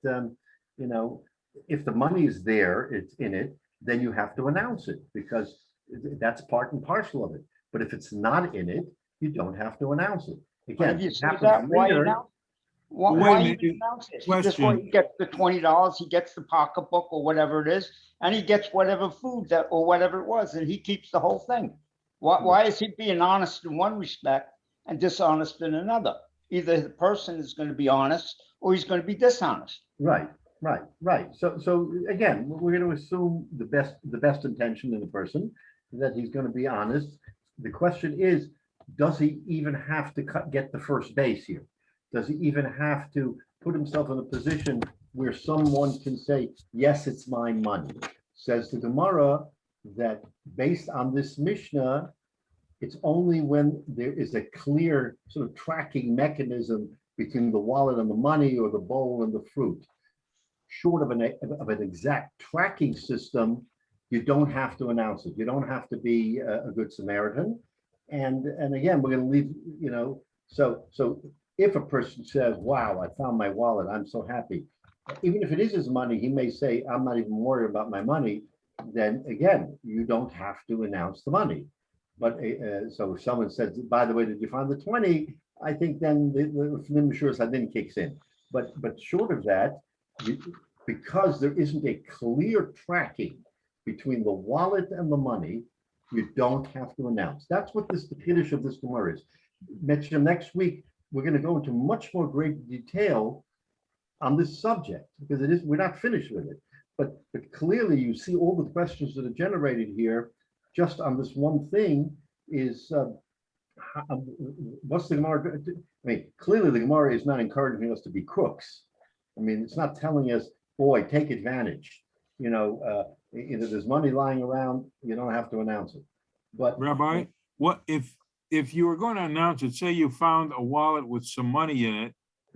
if the money is there, it's in it, then you have to announce it because that's part and parcel of it. But if it's not in it, you don't have to announce it. Again, If you it see happens that, why later. announce? Wait a Why minute, even announce it? This question. way he gets the $20, he gets the pocketbook or whatever it is, and he gets whatever food that or whatever it was, and he keeps the whole thing. Why is he being honest in one respect and dishonest in another? Either the person is going to be honest or he's going to be dishonest. Right. So again, we're going to assume the best intention in the person, that he's going to be honest. The question is, does he even have to get the first base here? Does he even have to put himself in a position where someone can say, yes, it's my money? Says the Gemara that based on this Mishnah, it's only when there is a clear sort of tracking mechanism between the wallet and the money or the bowl and the fruit. Short of an exact tracking system, you don't have to announce it. You don't have to be a good Samaritan. And again, we're going to leave, so if a person says, wow, I found my wallet, I'm so happy. Even if it is his money, he may say, I'm not even worried about my money. Then again, you don't have to announce the money. But so if someone says, by the way, did you find the 20? I think then the Shuras Hadin kicks in. But short of that, because there isn't a clear tracking between the wallet and the money, you don't have to announce. That's what the Kiddush of this Gemara is. Next week, we're going to go into much more great detail on this subject because we're not finished with it. But clearly, you see all the questions that are generated here just on this one thing is what's the Gemara? I mean, clearly the Gemara is not encouraging us to be crooks. I mean, it's not telling us, boy, take advantage. Either there's money lying around, you don't have to announce it. But Rabbi, what if you were going to announce it, say you found a wallet with some money in it,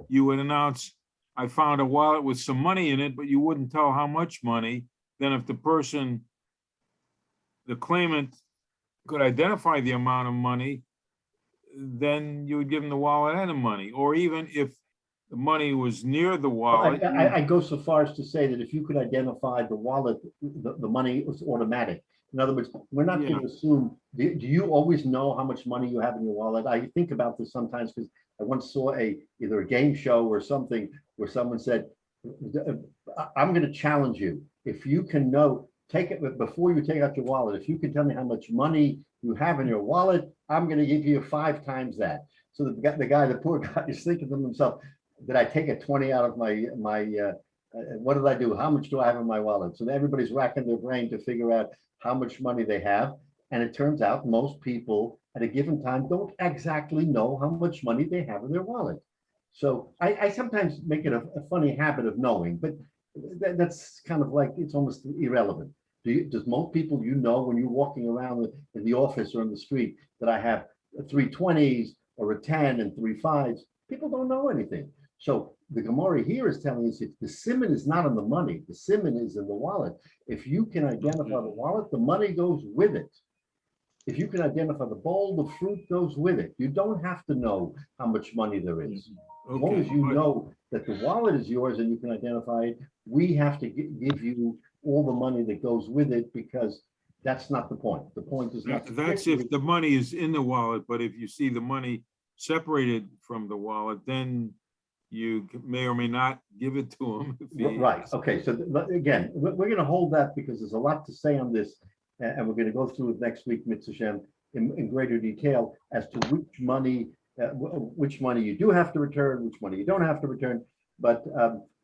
you would announce, I found a wallet with some money in it, but you wouldn't tell how much money. Then if the person, the claimant, could identify the amount of money, then you would give them the wallet and the money. Or even if the money was near the wallet. I go so far as to say that if you could identify the wallet, the money was automatic. In other words, we're not going to assume, do you always know how much money you have in your wallet? I think about this sometimes because I once saw either a game show or something where someone said, I'm going to challenge you. If you can take it before you take out your wallet, if you can tell me how much money you have in your wallet, I'm going to give you 5 times that. So the poor guy is thinking to himself, did I take a 20 out of my what did I do? How much do I have in my wallet? So everybody's racking their brain to figure out how much money they have. And it turns out most people at a given time don't exactly know how much money they have in their wallet. So I sometimes make it a funny habit of knowing, but that's kind of like, it's almost irrelevant. Does most people, when you're walking around in the office or in the street, that I have 3 20s or a 10 and 3 5s? People don't know anything. So the Gemara here is telling us if the siman is not in the money, the siman is in the wallet. If you can identify the wallet, the money goes with it. If you can identify the bowl, the fruit goes with it. You don't have to know how much money there is. As long as Okay, you but- know that the wallet is yours and you can identify it, we have to give you all the money that goes with it, because that's not the point. The point is not. to That's trick you. if the money is in the wallet, but if you see the money separated from the wallet, then you may or may not give it to him. if he- Right, okay, so again, we're gonna hold that because there's a lot to say on this. And we're gonna go through it next week, Mitzvah Shem, in greater detail as to which money you do have to return, which money you don't have to return. But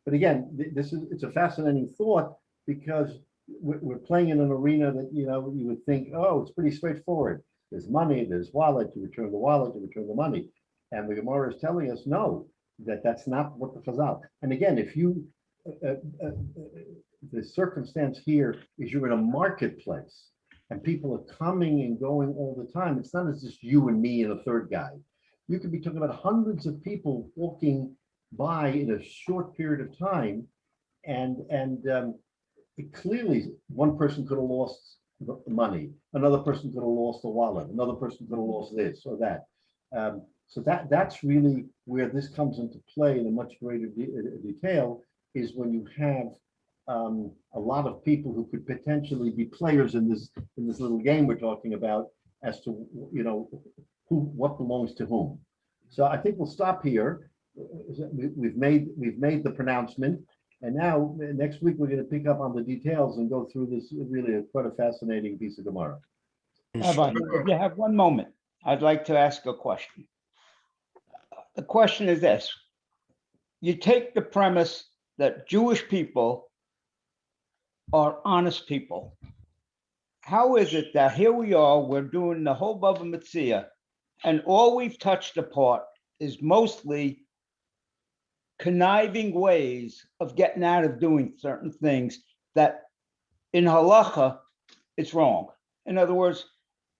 again, it's a fascinating thought, because we're playing in an arena that, you would think, oh, it's pretty straightforward. There's money, there's wallet, you return the wallet, you return the money. And the Gemara is telling us, no, that's not what the Chazal. And again, if you, the circumstance here is you're in a marketplace and people are coming and going all the time. It's not as just you and me and a third guy. You could be talking about hundreds of people walking by in a short period of time. And clearly one person could have lost the money. Another person could have lost the wallet. Another person could have lost this or that. So that's really where this comes into play in a much greater detail, is when you have a lot of people who could potentially be players in this little game we're talking about, as to what belongs to whom. So I think we'll stop here. We've made the pronouncement, and now next week we're going to pick up on the details and go through this really quite a fascinating piece of Gemara. Rabbi, if you have one moment, I'd like to ask a question. The question is this: you take the premise that Jewish people are honest people. How is it that here we are, we're doing the whole Bava Metzia, and all we've touched upon is mostly conniving ways of getting out of doing certain things that in halacha, it's wrong. In other words,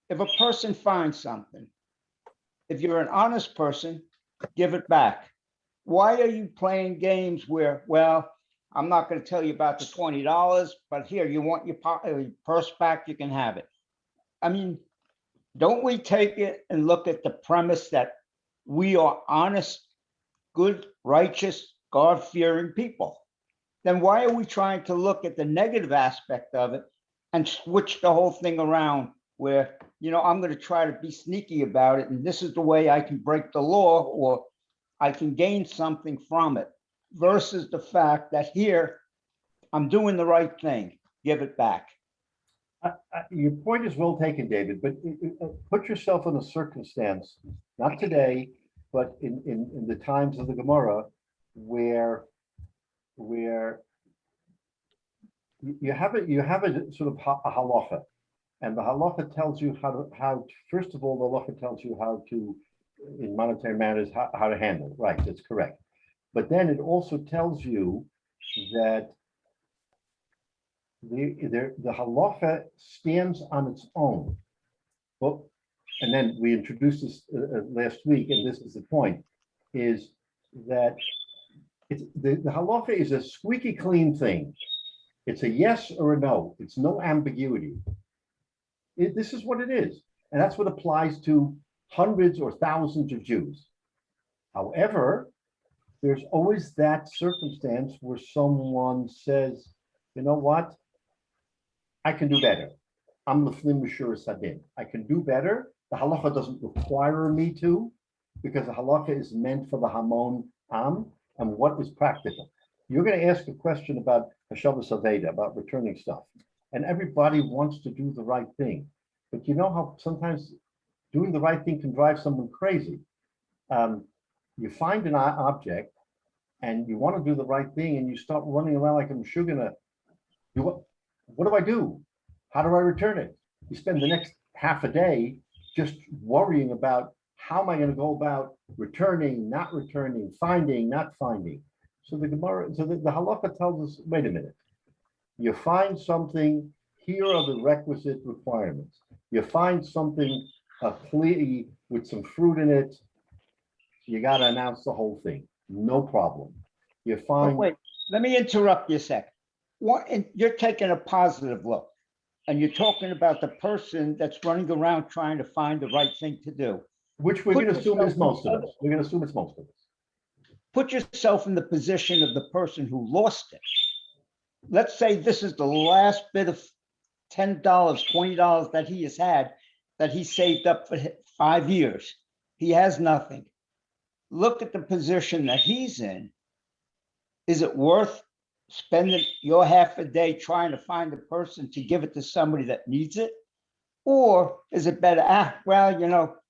if a person finds something, if you're an honest person, give it back. Why are you playing games where, well, I'm not going to tell you about the $20, but here, you want your purse back, you can have it. I mean, don't we take it and look at the premise that we are honest, good, righteous, God-fearing people? Then why are we trying to look at the negative aspect of it and switch the whole thing around where, I'm going to try to be sneaky about it, and this is the way I can break the law, or I can gain something from it, versus the fact that here, I'm doing the right thing, give it back. Your point is well taken, David, but put yourself in a circumstance, not today, but in the times of the Gemara, where you have a sort of a halacha, and the halacha tells you how first of all, the halacha tells you how to, in monetary matters, how to handle. Right, that's correct. But then it also tells you that the halacha stands on its own. Well, and then we introduced this last week, and this is the point, is that the halacha is a squeaky clean thing. It's a yes or a no. It's no ambiguity. This is what it is. And that's what applies to hundreds or thousands of Jews. However, there's always that circumstance where someone says, you know what? I can do better. I'm lefnim mishur sadin. I can do better. The halacha doesn't require me to, because the halacha is meant for the hamon am, and what is practical. You're going to ask a question about hashavas aveda, about returning stuff, and everybody wants to do the right thing. But you know how sometimes doing the right thing can drive someone crazy. You find an object and you want to do the right thing, and you start running around like a meshugana. What do I do? How do I return it? You spend the next half a day just worrying about how am I going to go about returning, not returning, finding, not finding. So the Gemara, the halakha tells us, wait a minute. You find something, here are the requisite requirements. You find something clear with some fruit in it, you got to announce the whole thing. No problem. You find. Wait, let me interrupt you a second. You're taking a positive look. and you're talking about the person that's running around trying to find the right thing to do. Which we're Put gonna assume is yourself in most the of other- us. We're gonna assume it's most of us. Put yourself in the position of the person who lost it. Let's say this is the last bit of $10, $20 that he has had, that he saved up for 5 years. He has nothing. Look at the position that he's in. Is it worth spending your half a day trying to find a person to give it to somebody that needs it? Or is it better, well,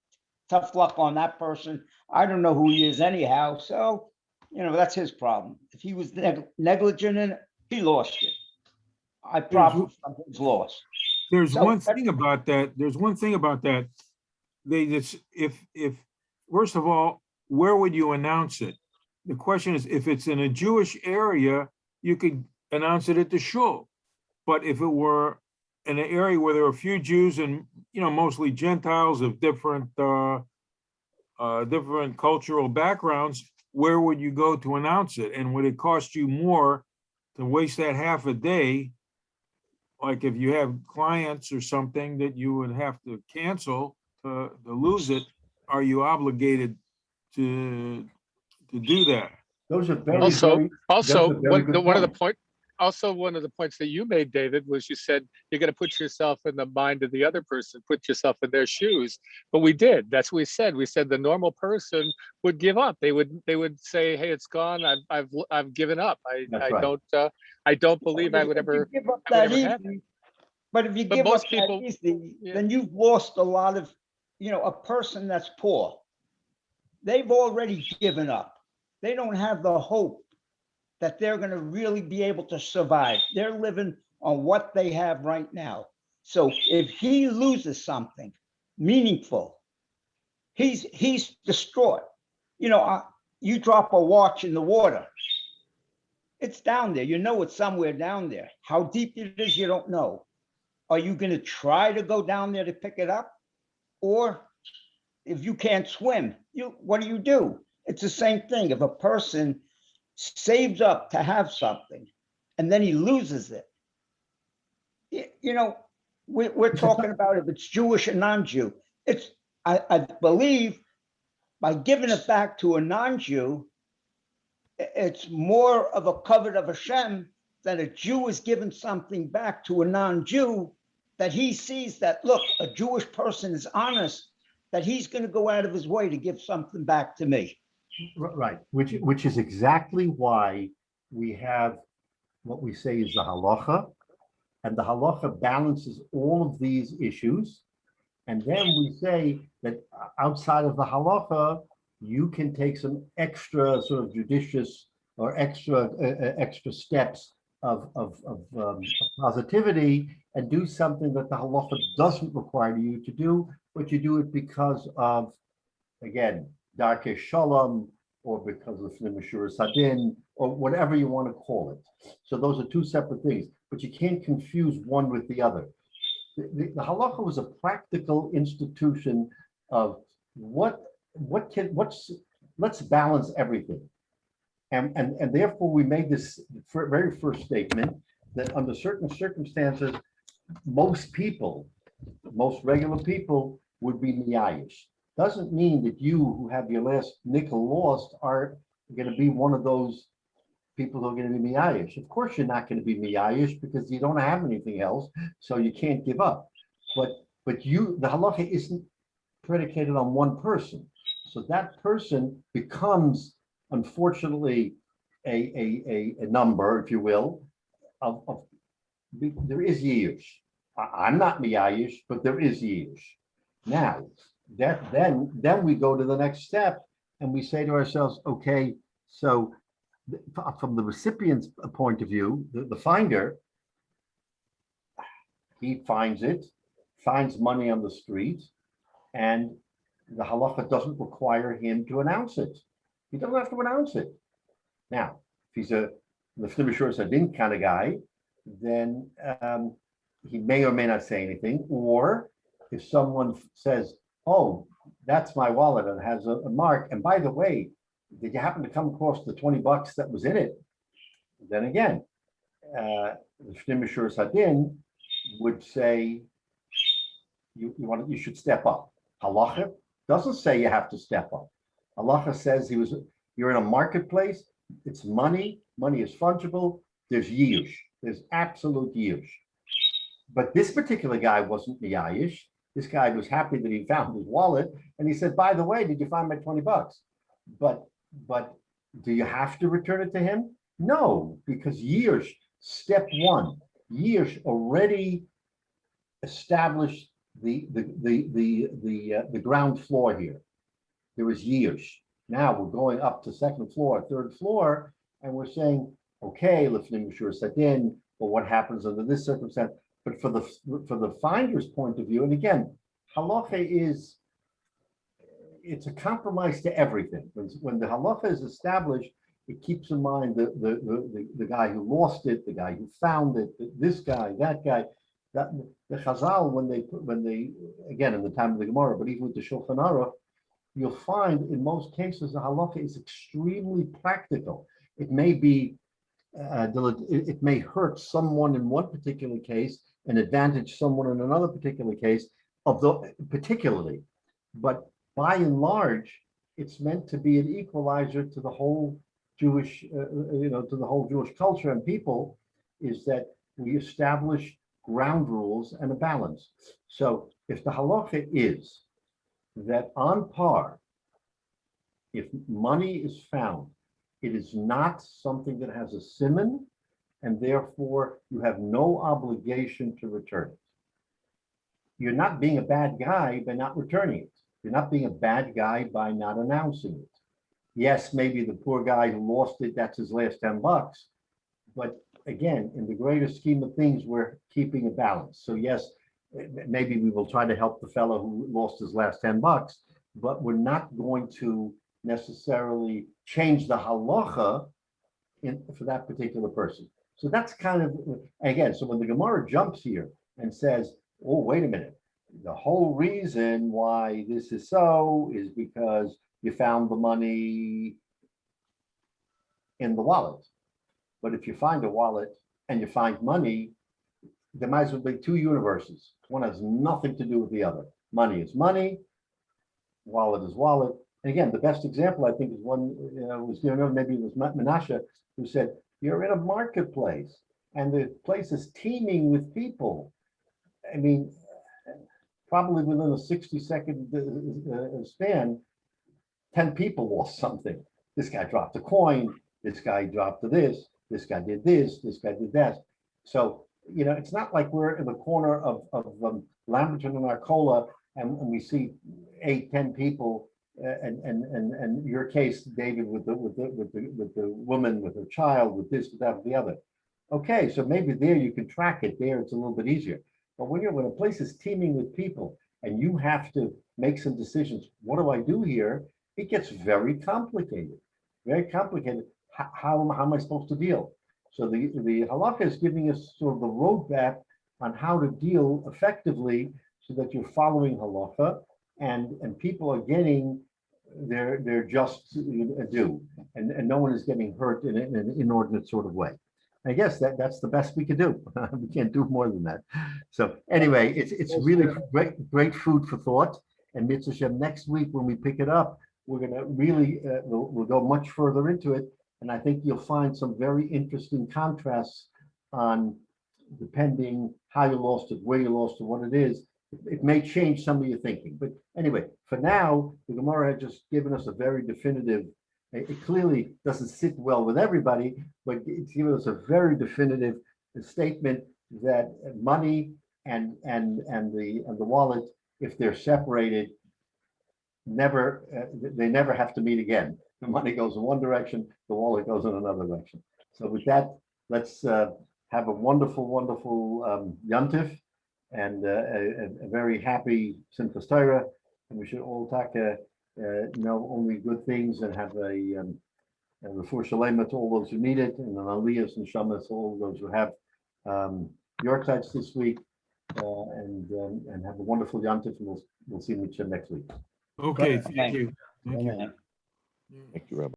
tough luck on that person. I don't know who he is anyhow. So, that's his problem. If he was negligent in it, he lost it. I profit from his loss. There's So one thing about that. There's one thing about that. They just, if, first of all, where would you announce it? The question is, if it's in a Jewish area, you could announce it at the shul. But if it were in an area where there are a few Jews and, mostly Gentiles of different cultural backgrounds, where would you go to announce it? And would it cost you more to waste that half a day? Like if you have clients or something that you would have to cancel to lose it, are you obligated to do that? Those are very, Also, very, also, those are very good one of the points. one of the points that you made, David, was you said you're going to put yourself in the mind of the other person, put yourself in their shoes. But we did. That's what we said. We said the normal person would give up. They would say, "Hey, it's gone. I've given up. That's I right. don't believe I would ever." Give up that would that ever happen. easy. But if you But give up most that people- easy, yeah. then you've lost a lot of, a person that's poor. They've already given up. They don't have the hope that they're going to really be able to survive. They're living on what they have right now. So if he loses something meaningful, he's distraught. You drop a watch in the water. It's down there. It's somewhere down there. How deep it is, you don't know. Are you going to try to go down there to pick it up? Or if you can't swim, what do? It's the same thing. If a person saves up to have something and then he loses it, we're talking about if it's Jewish or non-Jew. I believe by giving it back to a non-Jew, it's more of a covet of Hashem than a Jew is giving something back to a non-Jew, that he sees that, look, a Jewish person is honest, that he's going to go out of his way to give something back to me. Right, which is exactly why we have what we say is the halacha, and the halacha balances all of these issues. And then we say that outside of the halacha, you can take some extra sort of judicious or extra steps of positivity and do something that the halacha doesn't require you to do, but you do it because of, again, darkei shalom, or because of the Shiur Sadin, or whatever you want to call it. So those are two separate things, but you can't confuse one with the other. The halacha was a practical institution of let's balance everything. And therefore we made this very first statement that under certain circumstances, most regular people would be miyayish. Doesn't mean that you who have your last nickel lost are going to be one of those people who are going to be miyayish. Of course, you're not going to be miyayish because you don't have anything else, so you can't give up. But the halacha isn't predicated on one person, so that person becomes, unfortunately, a number, if you will, of there is yish. I'm not miyayish, but there is yish. Now, then we go to the next step and we say to ourselves, okay, so from the recipient's point of view, the finder, he finds money on the street, and the halacha doesn't require him to announce it. He doesn't have to announce it. Now, if he's a September 26 kind of guy, then he may or may not say anything. Or if someone says, oh, that's my wallet and has a mark, and by the way, did you happen to come across the $20 that was in it? Then again, the September 26 would say you should step up. Halacha doesn't say you have to step up. Halacha says you're in a marketplace. It's money. Money is fungible. There's yish. There's absolute yish. But this particular guy wasn't miyayish. This guy was happy that he found his wallet, and he said, "By the way, did you find my $20?" But do you have to return it to him? No, because yish, step one, yish already established the ground floor here. There was yish. Now we're going up to second floor, third floor, and we're saying, okay, lifnim mishur satin, but what happens under this circumstance? But for the finder's point of view, and again, halacha it's a compromise to everything. When the halacha is established, it keeps in mind the guy who lost it, the guy who found it, this guy, that guy. That the Chazal, when they again in the time of the Gemara, but even with the Shulchan Aruch, you'll find in most cases the halacha is extremely practical. It may be it may hurt someone in one particular case and advantage someone in another particular case, particularly, but by and large, it's meant to be an equalizer to the whole Jewish, to the whole Jewish culture and people, is that we establish ground rules and a balance. So if the halacha is that on par, if money is found, it is not something that has a siman, and therefore you have no obligation to return it. You're not being a bad guy by not returning it. You're not being a bad guy by not announcing it. Yes, maybe the poor guy who lost it, that's his last $10. But again, in the greater scheme of things, we're keeping a balance. So yes, maybe we will try to help the fellow who lost his last $10, but we're not going to necessarily change the halacha for that particular person. So that's kind of, again, so when the Gemara jumps here and says, oh, wait a minute, the whole reason why this is so is because you found the money in the wallet. But if you find a wallet and you find money, there might as well be two universes. One has nothing to do with the other. Money is money, wallet is wallet. And again, the best example I think is one was maybe it was Menashe who said, you're in a marketplace and the place is teeming with people. I mean, probably within a 60-second span, 10 people lost something. This guy dropped a coin, this guy dropped this guy did this, this guy did that. So, it's not like we're in the corner of Lamberton and Arcola and we see 8-10 people and your case, David, with the woman, with her child, with this, with that, with the other. Okay, so maybe there you can track it. There it's a little bit easier. But when a place is teeming with people and you have to make some decisions, what do I do here? It gets very complicated. Very complicated. How am I supposed to deal? So the halakha is giving us sort of the roadmap on how to deal effectively so that you're following halakha and people are getting their just due and no one is getting hurt in an inordinate sort of way. I guess that's the best we can do. We can't do more than that. So anyway, it's really great food for thought. And Mitzvah Shem, next week when we pick it up, we're going to really we'll go much further into it. And I think you'll find some very interesting contrasts on depending how you lost it, where you lost it, what it is. It may change some of your thinking. But anyway, for now, the Gemara had just given us a very definitive, it clearly doesn't sit well with everybody, but it's given us a very definitive statement that money and the wallet, if they're separated, they never have to meet again. The money goes in one direction, the wallet goes in another direction. So with that, let's have a wonderful, wonderful Yantif and a very happy Simchas Torah. And we should all know only good things and have a refuah shalema to all those who need it, and an aliyahs and shamas to all those who have your sites this week, and have a wonderful Yantif, and we'll see you next week. Okay, thank you. Amen. Thank you, Rabbi.